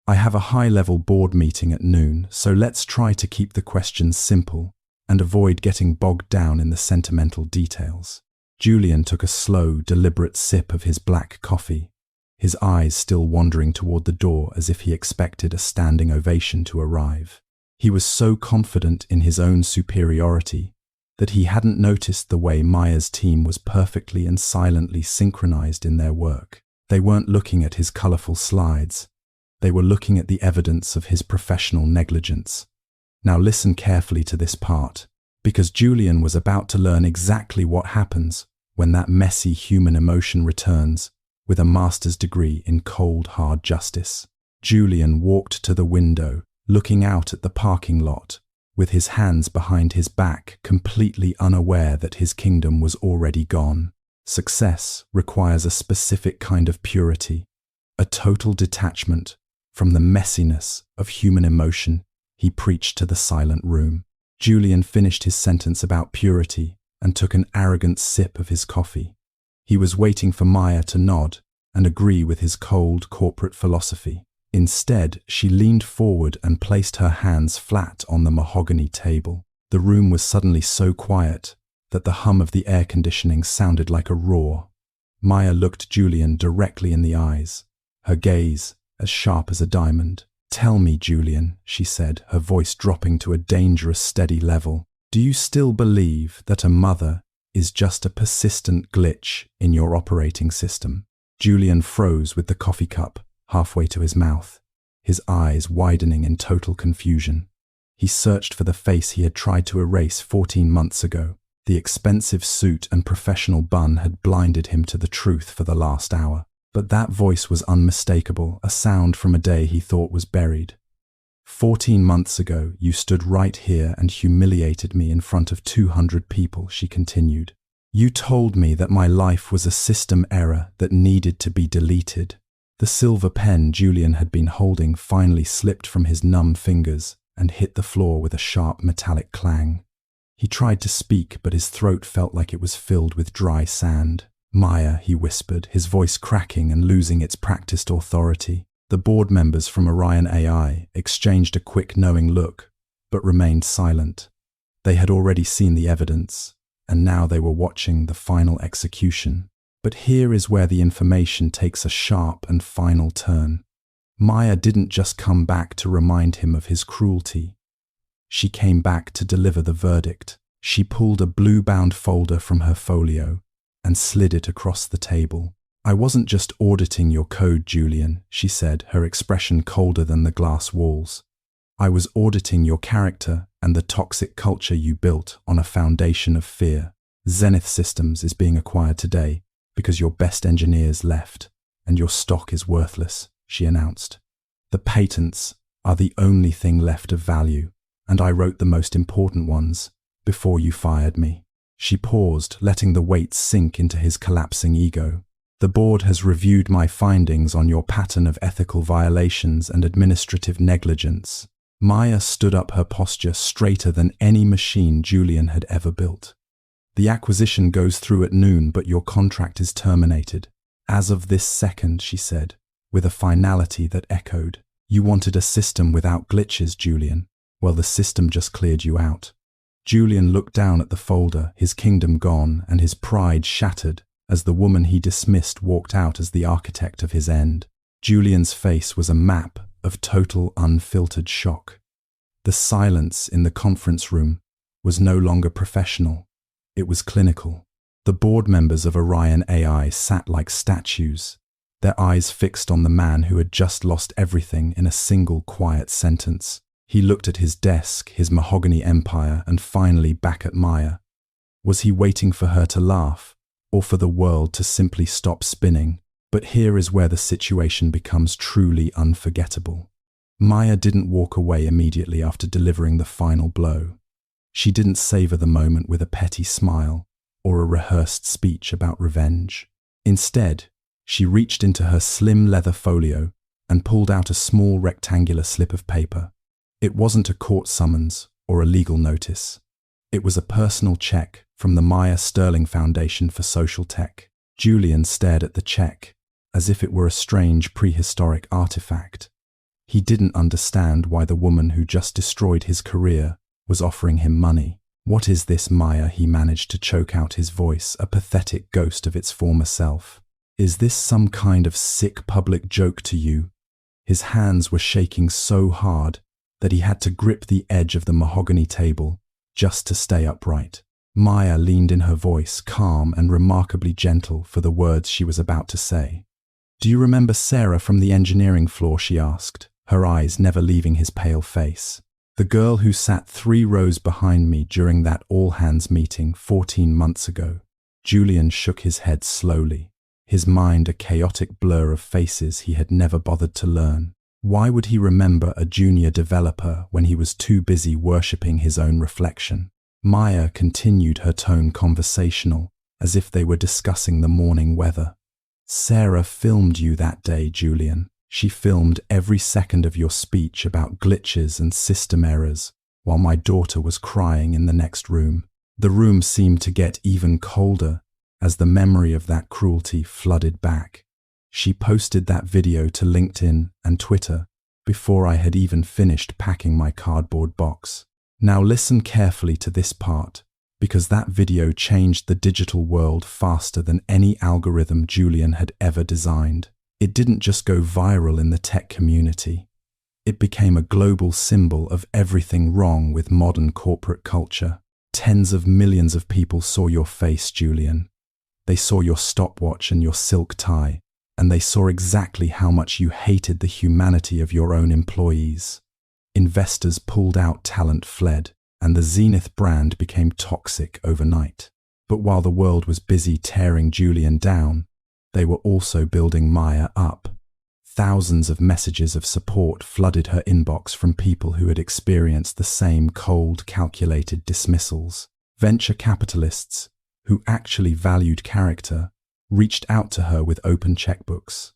I have a high-level board meeting at noon, so let's try to keep the questions simple and avoid getting bogged down in the sentimental details. Julian took a slow, deliberate sip of his black coffee, his eyes still wandering toward the door as if he expected a standing ovation to arrive. He was so confident in his own superiority that he hadn't noticed the way Maya's team was perfectly and silently synchronized in their work. They weren't looking at his colorful slides. They were looking at the evidence of his professional negligence. Now listen carefully to this part, because Julian was about to learn exactly what happens when that messy human emotion returns with a master's degree in cold, hard justice. Julian walked to the window, looking out at the parking lot, with his hands behind his back, completely unaware that his kingdom was already gone. Success requires a specific kind of purity, a total detachment from the messiness of human emotion, he preached to the silent room. Julian finished his sentence about purity and took an arrogant sip of his coffee. He was waiting for Maya to nod and agree with his cold corporate philosophy. Instead, she leaned forward and placed her hands flat on the mahogany table. The room was suddenly so quiet that the hum of the air conditioning sounded like a roar. Maya looked Julian directly in the eyes, her gaze as sharp as a diamond. "Tell me, Julian," she said, her voice dropping to a dangerous steady level, "do you still believe that a mother is just a persistent glitch in your operating system?" Julian froze with the coffee cup halfway to his mouth, his eyes widening in total confusion. He searched for the face he had tried to erase 14 months ago. The expensive suit and professional bun had blinded him to the truth for the last hour. But that voice was unmistakable, a sound from a day he thought was buried. 14 months ago, you stood right here and humiliated me in front of 200 people, she continued. You told me that my life was a system error that needed to be deleted. The silver pen Julian had been holding finally slipped from his numb fingers and hit the floor with a sharp metallic clang. He tried to speak, but his throat felt like it was filled with dry sand. "Maya," he whispered, his voice cracking and losing its practiced authority. The board members from Orion AI exchanged a quick knowing look, but remained silent. They had already seen the evidence, and now they were watching the final execution. But here is where the information takes a sharp and final turn. Maya didn't just come back to remind him of his cruelty. She came back to deliver the verdict. She pulled a blue-bound folder from her folio and slid it across the table. "I wasn't just auditing your code, Julian," she said, her expression colder than the glass walls. "I was auditing your character and the toxic culture you built on a foundation of fear. Zenith Systems is being acquired today because your best engineers left, and your stock is worthless," she announced. "The patents are the only thing left of value, and I wrote the most important ones before you fired me." She paused, letting the weight sink into his collapsing ego. "The board has reviewed my findings on your pattern of ethical violations and administrative negligence." Maya stood up, her posture straighter than any machine Julian had ever built. "The acquisition goes through at noon, but your contract is terminated. As of this second," she said, with a finality that echoed. "You wanted a system without glitches, Julian. Well, the system just cleared you out." Julian looked down at the folder, his kingdom gone and his pride shattered as the woman he dismissed walked out as the architect of his end. Julian's face was a map of total unfiltered shock. The silence in the conference room was no longer professional. It was clinical. The board members of Orion AI sat like statues, their eyes fixed on the man who had just lost everything in a single quiet sentence. He looked at his desk, his mahogany empire, and finally back at Maya. Was he waiting for her to laugh, or for the world to simply stop spinning? But here is where the situation becomes truly unforgettable. Maya didn't walk away immediately after delivering the final blow. She didn't savor the moment with a petty smile or a rehearsed speech about revenge. Instead, she reached into her slim leather folio and pulled out a small rectangular slip of paper. It wasn't a court summons or a legal notice. It was a personal check from the Maya Sterling Foundation for Social Tech. Julian stared at the check as if it were a strange prehistoric artifact. He didn't understand why the woman who just destroyed his career was offering him money. "What is this, Maya?" he managed to choke out, his voice a pathetic ghost of its former self. "Is this some kind of sick public joke to you?" His hands were shaking so hard that he had to grip the edge of the mahogany table just to stay upright. Maya leaned in, her voice calm and remarkably gentle for the words she was about to say. "Do you remember Sarah from the engineering floor?" she asked, her eyes never leaving his pale face. "The girl who sat 3 rows behind me during that all-hands meeting 14 months ago." Julian shook his head slowly, his mind a chaotic blur of faces he had never bothered to learn. Why would he remember a junior developer when he was too busy worshipping his own reflection? Maya continued, her tone conversational, as if they were discussing the morning weather. "Sarah filmed you that day, Julian. She filmed every second of your speech about glitches and system errors while my daughter was crying in the next room." The room seemed to get even colder as the memory of that cruelty flooded back. "She posted that video to LinkedIn and Twitter before I had even finished packing my cardboard box." Now listen carefully to this part, because that video changed the digital world faster than any algorithm Julian had ever designed. It didn't just go viral in the tech community. It became a global symbol of everything wrong with modern corporate culture. Tens of millions of people saw your face, Julian. They saw your stopwatch and your silk tie, and they saw exactly how much you hated the humanity of your own employees. Investors pulled out, talent fled, and the Zenith brand became toxic overnight. But while the world was busy tearing Julian down, they were also building Maya up. Thousands of messages of support flooded her inbox from people who had experienced the same cold, calculated dismissals. Venture capitalists, who actually valued character, reached out to her with open checkbooks.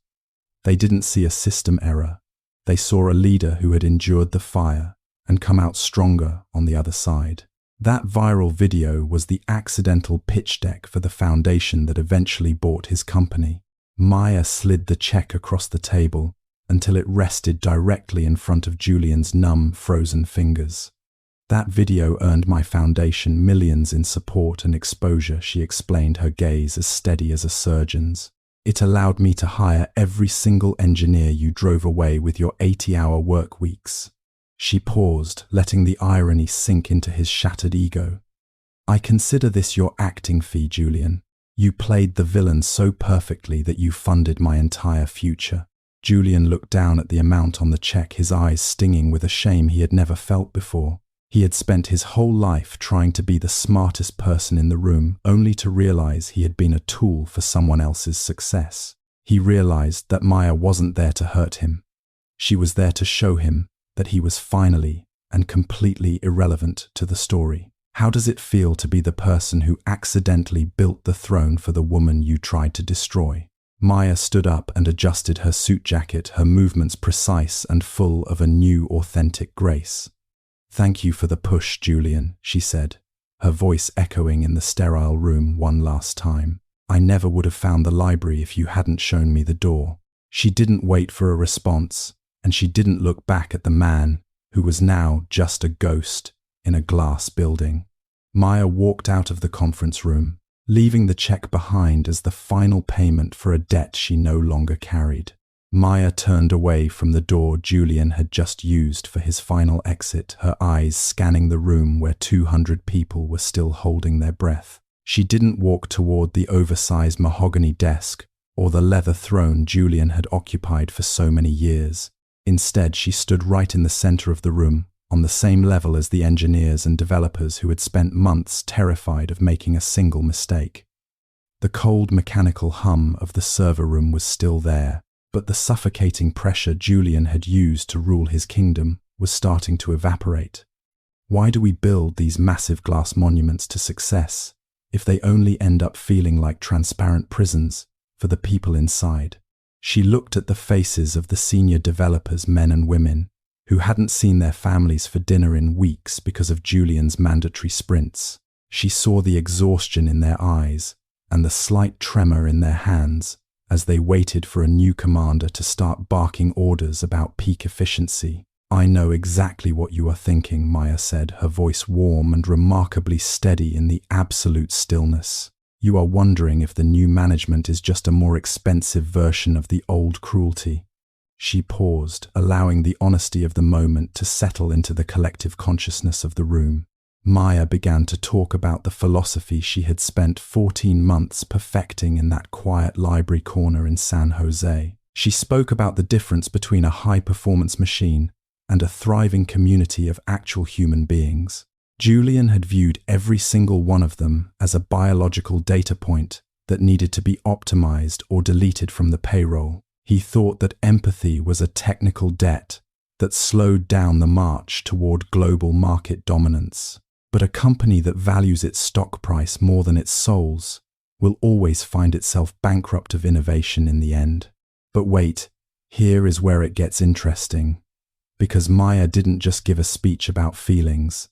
They didn't see a system error. They saw a leader who had endured the fire and come out stronger on the other side. That viral video was the accidental pitch deck for the foundation that eventually bought his company. Maya slid the check across the table until it rested directly in front of Julian's numb, frozen fingers. "That video earned my foundation millions in support and exposure," she explained, her gaze as steady as a surgeon's. It allowed me to hire every single engineer you drove away with your 80-hour work weeks." She paused, letting the irony sink into his shattered ego. "I consider this your acting fee, Julian. You played the villain so perfectly that you funded my entire future." Julian looked down at the amount on the check, his eyes stinging with a shame he had never felt before. He had spent his whole life trying to be the smartest person in the room, only to realize he had been a tool for someone else's success. He realized that Maya wasn't there to hurt him. She was there to show him that he was finally and completely irrelevant to the story. How does it feel to be the person who accidentally built the throne for the woman you tried to destroy? Maya stood up and adjusted her suit jacket, her movements precise and full of a new, authentic grace. "Thank you for the push, Julian," she said, her voice echoing in the sterile room one last time. "I never would have found the library if you hadn't shown me the door." She didn't wait for a response, and she didn't look back at the man who was now just a ghost in a glass building. Maya walked out of the conference room, leaving the check behind as the final payment for a debt she no longer carried. Maya turned away from the door Julian had just used for his final exit, her eyes scanning the room where 200 people were still holding their breath. She didn't walk toward the oversized mahogany desk or the leather throne Julian had occupied for so many years. Instead, she stood right in the center of the room, on the same level as the engineers and developers who had spent months terrified of making a single mistake. The cold mechanical hum of the server room was still there, but the suffocating pressure Julian had used to rule his kingdom was starting to evaporate. Why do we build these massive glass monuments to success if they only end up feeling like transparent prisons for the people inside? She looked at the faces of the senior developers, men and women, who hadn't seen their families for dinner in weeks because of Julian's mandatory sprints. She saw the exhaustion in their eyes and the slight tremor in their hands as they waited for a new commander to start barking orders about peak efficiency. "I know exactly what you are thinking," Maya said, her voice warm and remarkably steady in the absolute stillness. "You are wondering if the new management is just a more expensive version of the old cruelty." She paused, allowing the honesty of the moment to settle into the collective consciousness of the room. Maya began to talk about the philosophy she had spent 14 months perfecting in that quiet library corner in San Jose. She spoke about the difference between a high-performance machine and a thriving community of actual human beings. Julian had viewed every single one of them as a biological data point that needed to be optimized or deleted from the payroll. He thought that empathy was a technical debt that slowed down the march toward global market dominance. But a company that values its stock price more than its souls will always find itself bankrupt of innovation in the end. But wait, here is where it gets interesting. Because Maya didn't just give a speech about feelings.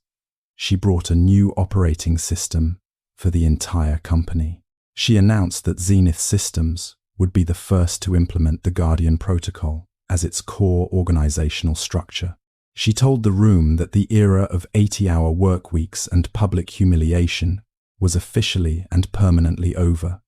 She brought a new operating system for the entire company. She announced that Zenith Systems would be the first to implement the Guardian Protocol as its core organizational structure. She told the room that the era of 80-hour work weeks and public humiliation was officially and permanently over.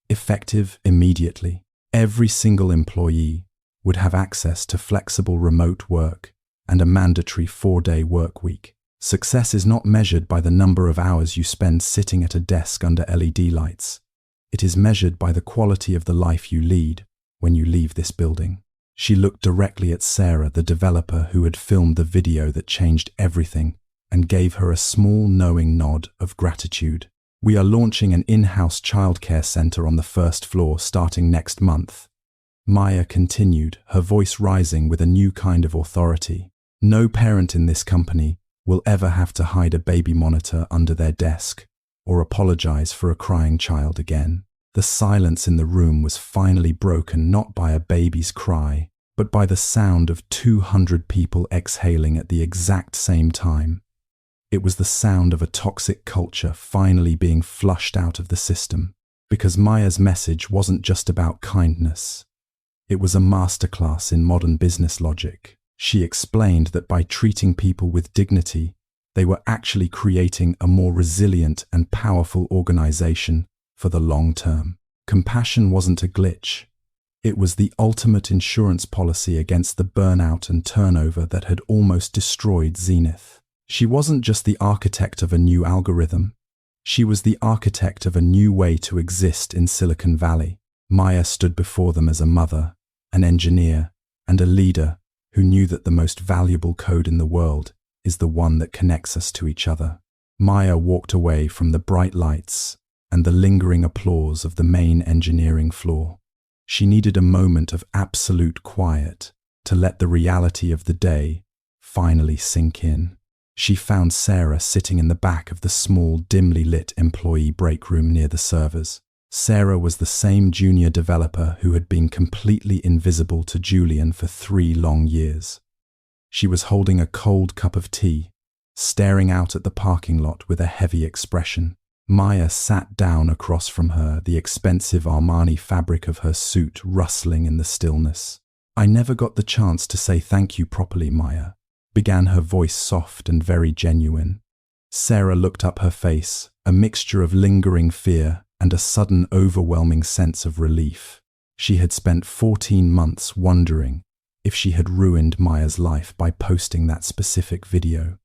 Effective immediately, every single employee would have access to flexible remote work and a mandatory 4-day work week. Success is not measured by the number of hours you spend sitting at a desk under LED lights. It is measured by the quality of the life you lead when you leave this building. She looked directly at Sarah, the developer who had filmed the video that changed everything, and gave her a small knowing nod of gratitude. "We are launching an in-house childcare center on the first floor starting next month." Maya continued, her voice rising with a new kind of authority. "No parent in this company will ever have to hide a baby monitor under their desk or apologize for a crying child again." The silence in the room was finally broken not by a baby's cry, but by the sound of 200 people exhaling at the exact same time. It was the sound of a toxic culture finally being flushed out of the system, because Maya's message wasn't just about kindness. It was a masterclass in modern business logic. She explained that by treating people with dignity, they were actually creating a more resilient and powerful organization for the long term. Compassion wasn't a glitch. It was the ultimate insurance policy against the burnout and turnover that had almost destroyed Zenith. She wasn't just the architect of a new algorithm. She was the architect of a new way to exist in Silicon Valley. Maya stood before them as a mother, an engineer, and a leader who knew that the most valuable code in the world is the one that connects us to each other. Maya walked away from the bright lights and the lingering applause of the main engineering floor. She needed a moment of absolute quiet to let the reality of the day finally sink in. She found Sarah sitting in the back of the small, dimly lit employee break room near the servers. Sarah was the same junior developer who had been completely invisible to Julian for 3 long years. She was holding a cold cup of tea, staring out at the parking lot with a heavy expression. Maya sat down across from her, the expensive Armani fabric of her suit rustling in the stillness. "I never got the chance to say thank you properly, Maya," began her voice soft and very genuine. Sarah looked up her face, a mixture of lingering fear and a sudden overwhelming sense of relief. She had spent 14 months wondering if she had ruined Maya's life by posting that specific video.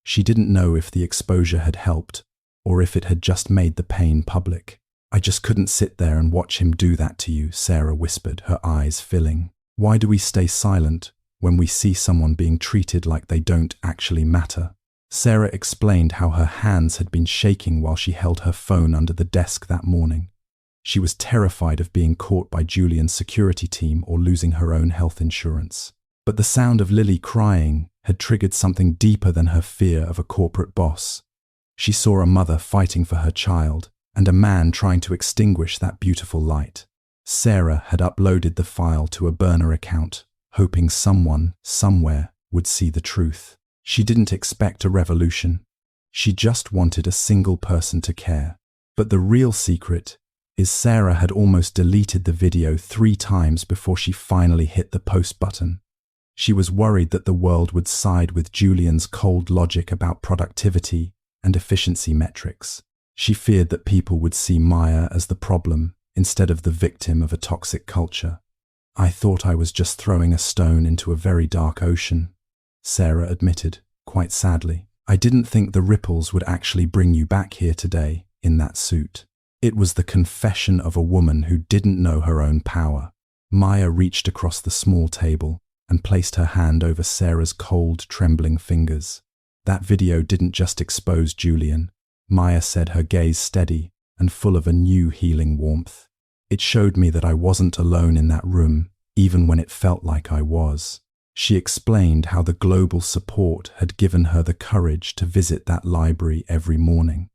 She didn't know if the exposure had helped or if it had just made the pain public. "I just couldn't sit there and watch him do that to you," Sarah whispered, her eyes filling. "Why do we stay silent when we see someone being treated like they don't actually matter?" Sarah explained how her hands had been shaking while she held her phone under the desk that morning. She was terrified of being caught by Julian's security team or losing her own health insurance. But the sound of Lily crying had triggered something deeper than her fear of a corporate boss. She saw a mother fighting for her child and a man trying to extinguish that beautiful light. Sarah had uploaded the file to a burner account, hoping someone, somewhere, would see the truth. She didn't expect a revolution. She just wanted a single person to care. But the real secret is Sarah had almost deleted the video 3 times before she finally hit the post button. She was worried that the world would side with Julian's cold logic about productivity and efficiency metrics. She feared that people would see Maya as the problem instead of the victim of a toxic culture. "I thought I was just throwing a stone into a very dark ocean," Sarah admitted, quite sadly. "I didn't think the ripples would actually bring you back here today in that suit." It was the confession of a woman who didn't know her own power. Maya reached across the small table and placed her hand over Sarah's cold, trembling fingers. "That video didn't just expose Julian," Maya said, her gaze steady and full of a new healing warmth. "It showed me that I wasn't alone in that room, even when it felt like I was." She explained how the global support had given her the courage to visit that library every morning.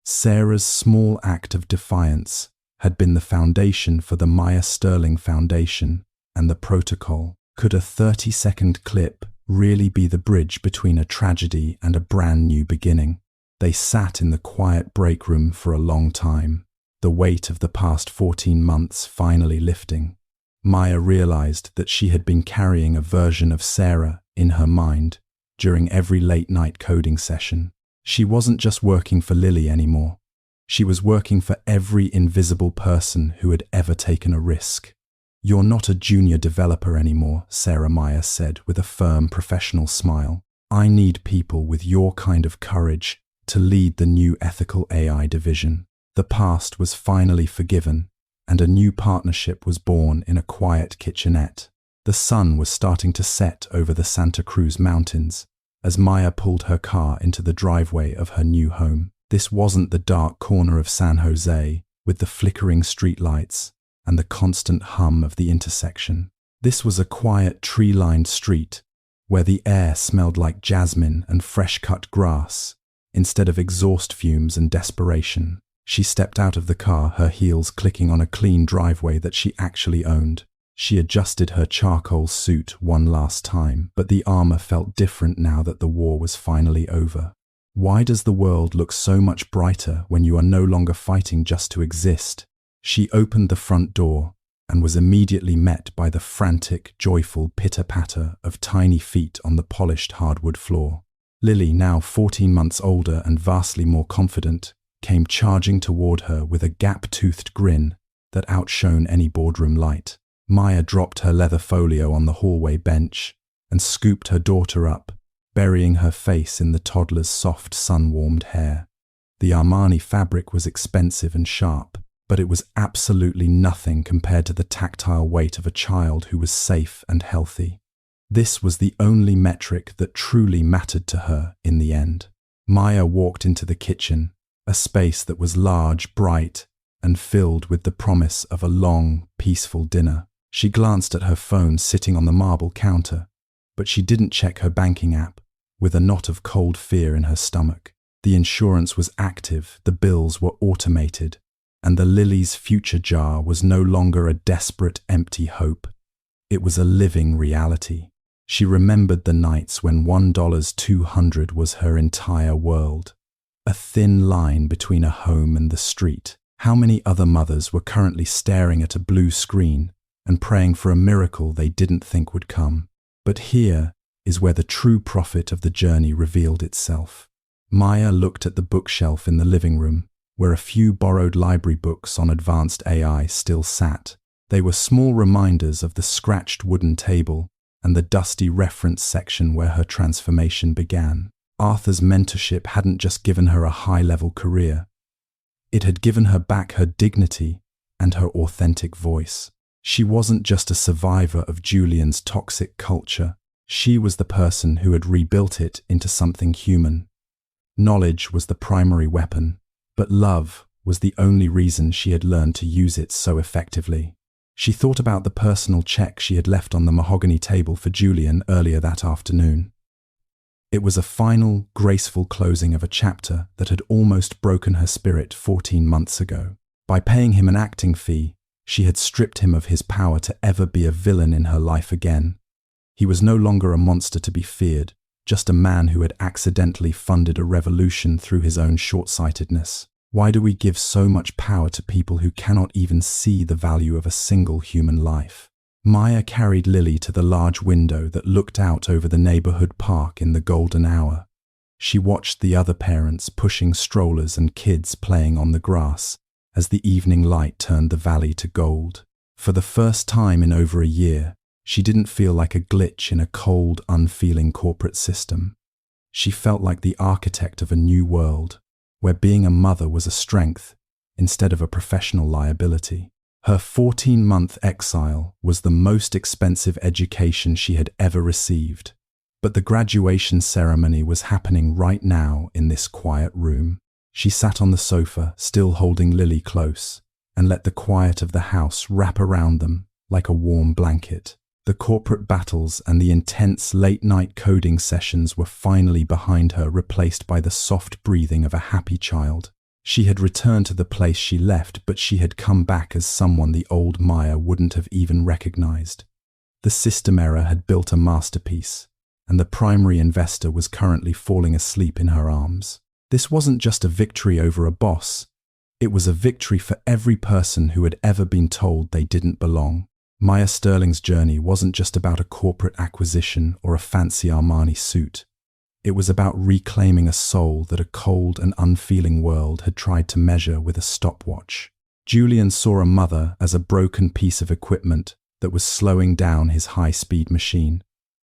Sarah's small act of defiance had been the foundation for the Maya Sterling Foundation and the protocol. Could a 30-second clip really be the bridge between a tragedy and a brand new beginning? They sat in the quiet break room for a long time, the weight of the past 14 months finally lifting. Maya realized that she had been carrying a version of Sarah in her mind during every late-night coding session. She wasn't just working for Lily anymore. She was working for every invisible person who had ever taken a risk. "You're not a junior developer anymore," Sarah Maya said with a firm, professional smile. "I need people with your kind of courage to lead the new ethical AI division." The past was finally forgiven, and a new partnership was born in a quiet kitchenette. The sun was starting to set over the Santa Cruz Mountains as Maya pulled her car into the driveway of her new home. This wasn't the dark corner of San Jose with the flickering streetlights and the constant hum of the intersection. This was a quiet, tree-lined street where the air smelled like jasmine and fresh-cut grass instead of exhaust fumes and desperation. She stepped out of the car, her heels clicking on a clean driveway that she actually owned. She adjusted her charcoal suit one last time, but the armor felt different now that the war was finally over. Why does the world look so much brighter when you are no longer fighting just to exist? She opened the front door and was immediately met by the frantic, joyful pitter-patter of tiny feet on the polished hardwood floor. Lily, now 14 months older and vastly more confident, came charging toward her with a gap-toothed grin that outshone any boardroom light. Maya dropped her leather folio on the hallway bench and scooped her daughter up, burying her face in the toddler's soft, sun-warmed hair. The Armani fabric was expensive and sharp, but it was absolutely nothing compared to the tactile weight of a child who was safe and healthy. This was the only metric that truly mattered to her in the end. Maya walked into the kitchen, a space that was large, bright, and filled with the promise of a long, peaceful dinner. She glanced at her phone sitting on the marble counter, but she didn't check her banking app, with a knot of cold fear in her stomach. The insurance was active, the bills were automated, and the Lily's future jar was no longer a desperate, empty hope. It was a living reality. She remembered the nights when $1.200 was her entire world. A thin line between a home and the street. How many other mothers were currently staring at a blue screen and praying for a miracle they didn't think would come? But here is where the true profit of the journey revealed itself. Maya looked at the bookshelf in the living room, where a few borrowed library books on advanced AI still sat. They were small reminders of the scratched wooden table and the dusty reference section where her transformation began. Arthur's mentorship hadn't just given her a high-level career. It had given her back her dignity and her authentic voice. She wasn't just a survivor of Julian's toxic culture. She was the person who had rebuilt it into something human. Knowledge was the primary weapon, but love was the only reason she had learned to use it so effectively. She thought about the personal check she had left on the mahogany table for Julian earlier that afternoon. It was a final, graceful closing of a chapter that had almost broken her spirit 14 months ago. By paying him an acting fee, she had stripped him of his power to ever be a villain in her life again. He was no longer a monster to be feared, just a man who had accidentally funded a revolution through his own short-sightedness. Why do we give so much power to people who cannot even see the value of a single human life? Maya carried Lily to the large window that looked out over the neighborhood park in the golden hour. She watched the other parents pushing strollers and kids playing on the grass as the evening light turned the valley to gold. For the first time in over a year, she didn't feel like a glitch in a cold, unfeeling corporate system. She felt like the architect of a new world, where being a mother was a strength instead of a professional liability. Her 14-month exile was the most expensive education she had ever received, but the graduation ceremony was happening right now in this quiet room. She sat on the sofa, still holding Lily close, and let the quiet of the house wrap around them like a warm blanket. The corporate battles and the intense late-night coding sessions were finally behind her, replaced by the soft breathing of a happy child. She had returned to the place she left, but she had come back as someone the old Maya wouldn't have even recognized. The system error had built a masterpiece, and the primary investor was currently falling asleep in her arms. This wasn't just a victory over a boss. It was a victory for every person who had ever been told they didn't belong. Maya Sterling's journey wasn't just about a corporate acquisition or a fancy Armani suit. It was about reclaiming a soul that a cold and unfeeling world had tried to measure with a stopwatch. Julian saw a mother as a broken piece of equipment that was slowing down his high-speed machine.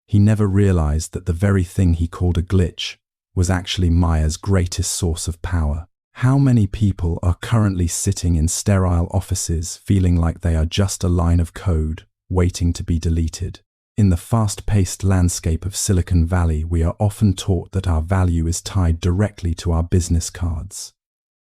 He never realized that the very thing he called a glitch was actually Maya's greatest source of power. How many people are currently sitting in sterile offices feeling like they are just a line of code waiting to be deleted? In the fast-paced landscape of Silicon Valley, we are often taught that our value is tied directly to our business cards.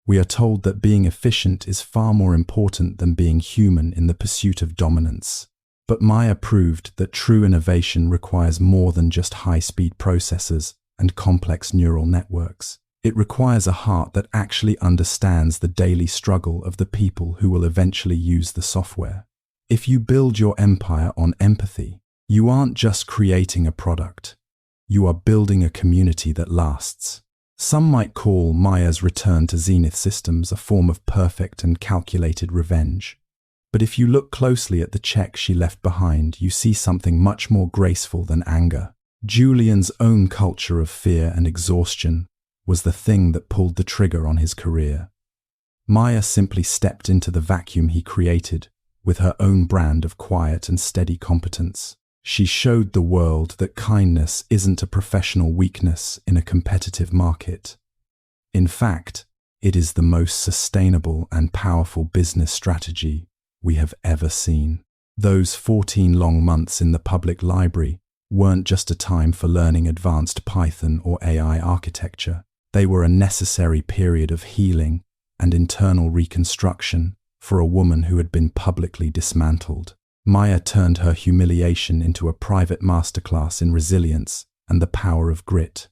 We are told that being efficient is far more important than being human in the pursuit of dominance. But Maya proved that true innovation requires more than just high-speed processors and complex neural networks. It requires a heart that actually understands the daily struggle of the people who will eventually use the software. If you build your empire on empathy, you aren't just creating a product. You are building a community that lasts. Some might call Maya's return to Zenith Systems a form of perfect and calculated revenge. But if you look closely at the check she left behind, you see something much more graceful than anger. Julian's own culture of fear and exhaustion was the thing that pulled the trigger on his career. Maya simply stepped into the vacuum he created with her own brand of quiet and steady competence. She showed the world that kindness isn't a professional weakness in a competitive market. In fact, it is the most sustainable and powerful business strategy we have ever seen. Those 14 long months in the public library weren't just a time for learning advanced Python or AI architecture. They were a necessary period of healing and internal reconstruction for a woman who had been publicly dismantled. Maya turned her humiliation into a private masterclass in resilience and the power of grit.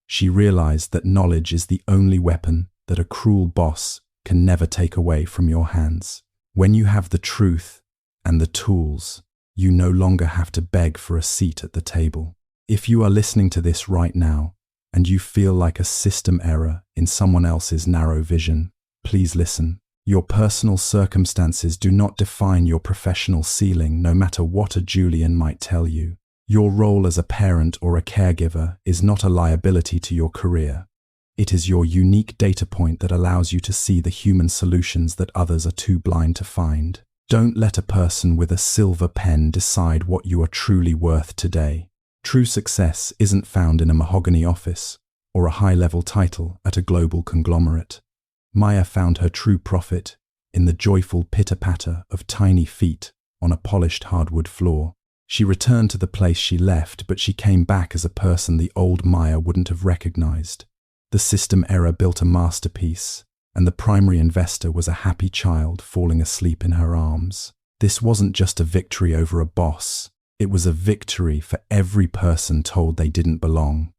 She realized that knowledge is the only weapon that a cruel boss can never take away from your hands. When you have the truth and the tools, you no longer have to beg for a seat at the table. If you are listening to this right now and you feel like a system error in someone else's narrow vision, please listen. Your personal circumstances do not define your professional ceiling, no matter what a Julian might tell you. Your role as a parent or a caregiver is not a liability to your career. It is your unique data point that allows you to see the human solutions that others are too blind to find. Don't let a person with a silver pen decide what you are truly worth today. True success isn't found in a mahogany office or a high-level title at a global conglomerate. Maya found her true profit in the joyful pitter-patter of tiny feet on a polished hardwood floor. She returned to the place she left, but she came back as a person the old Maya wouldn't have recognized. The system error built a masterpiece, and the primary investor was a happy child falling asleep in her arms. This wasn't just a victory over a boss. It was a victory for every person told they didn't belong.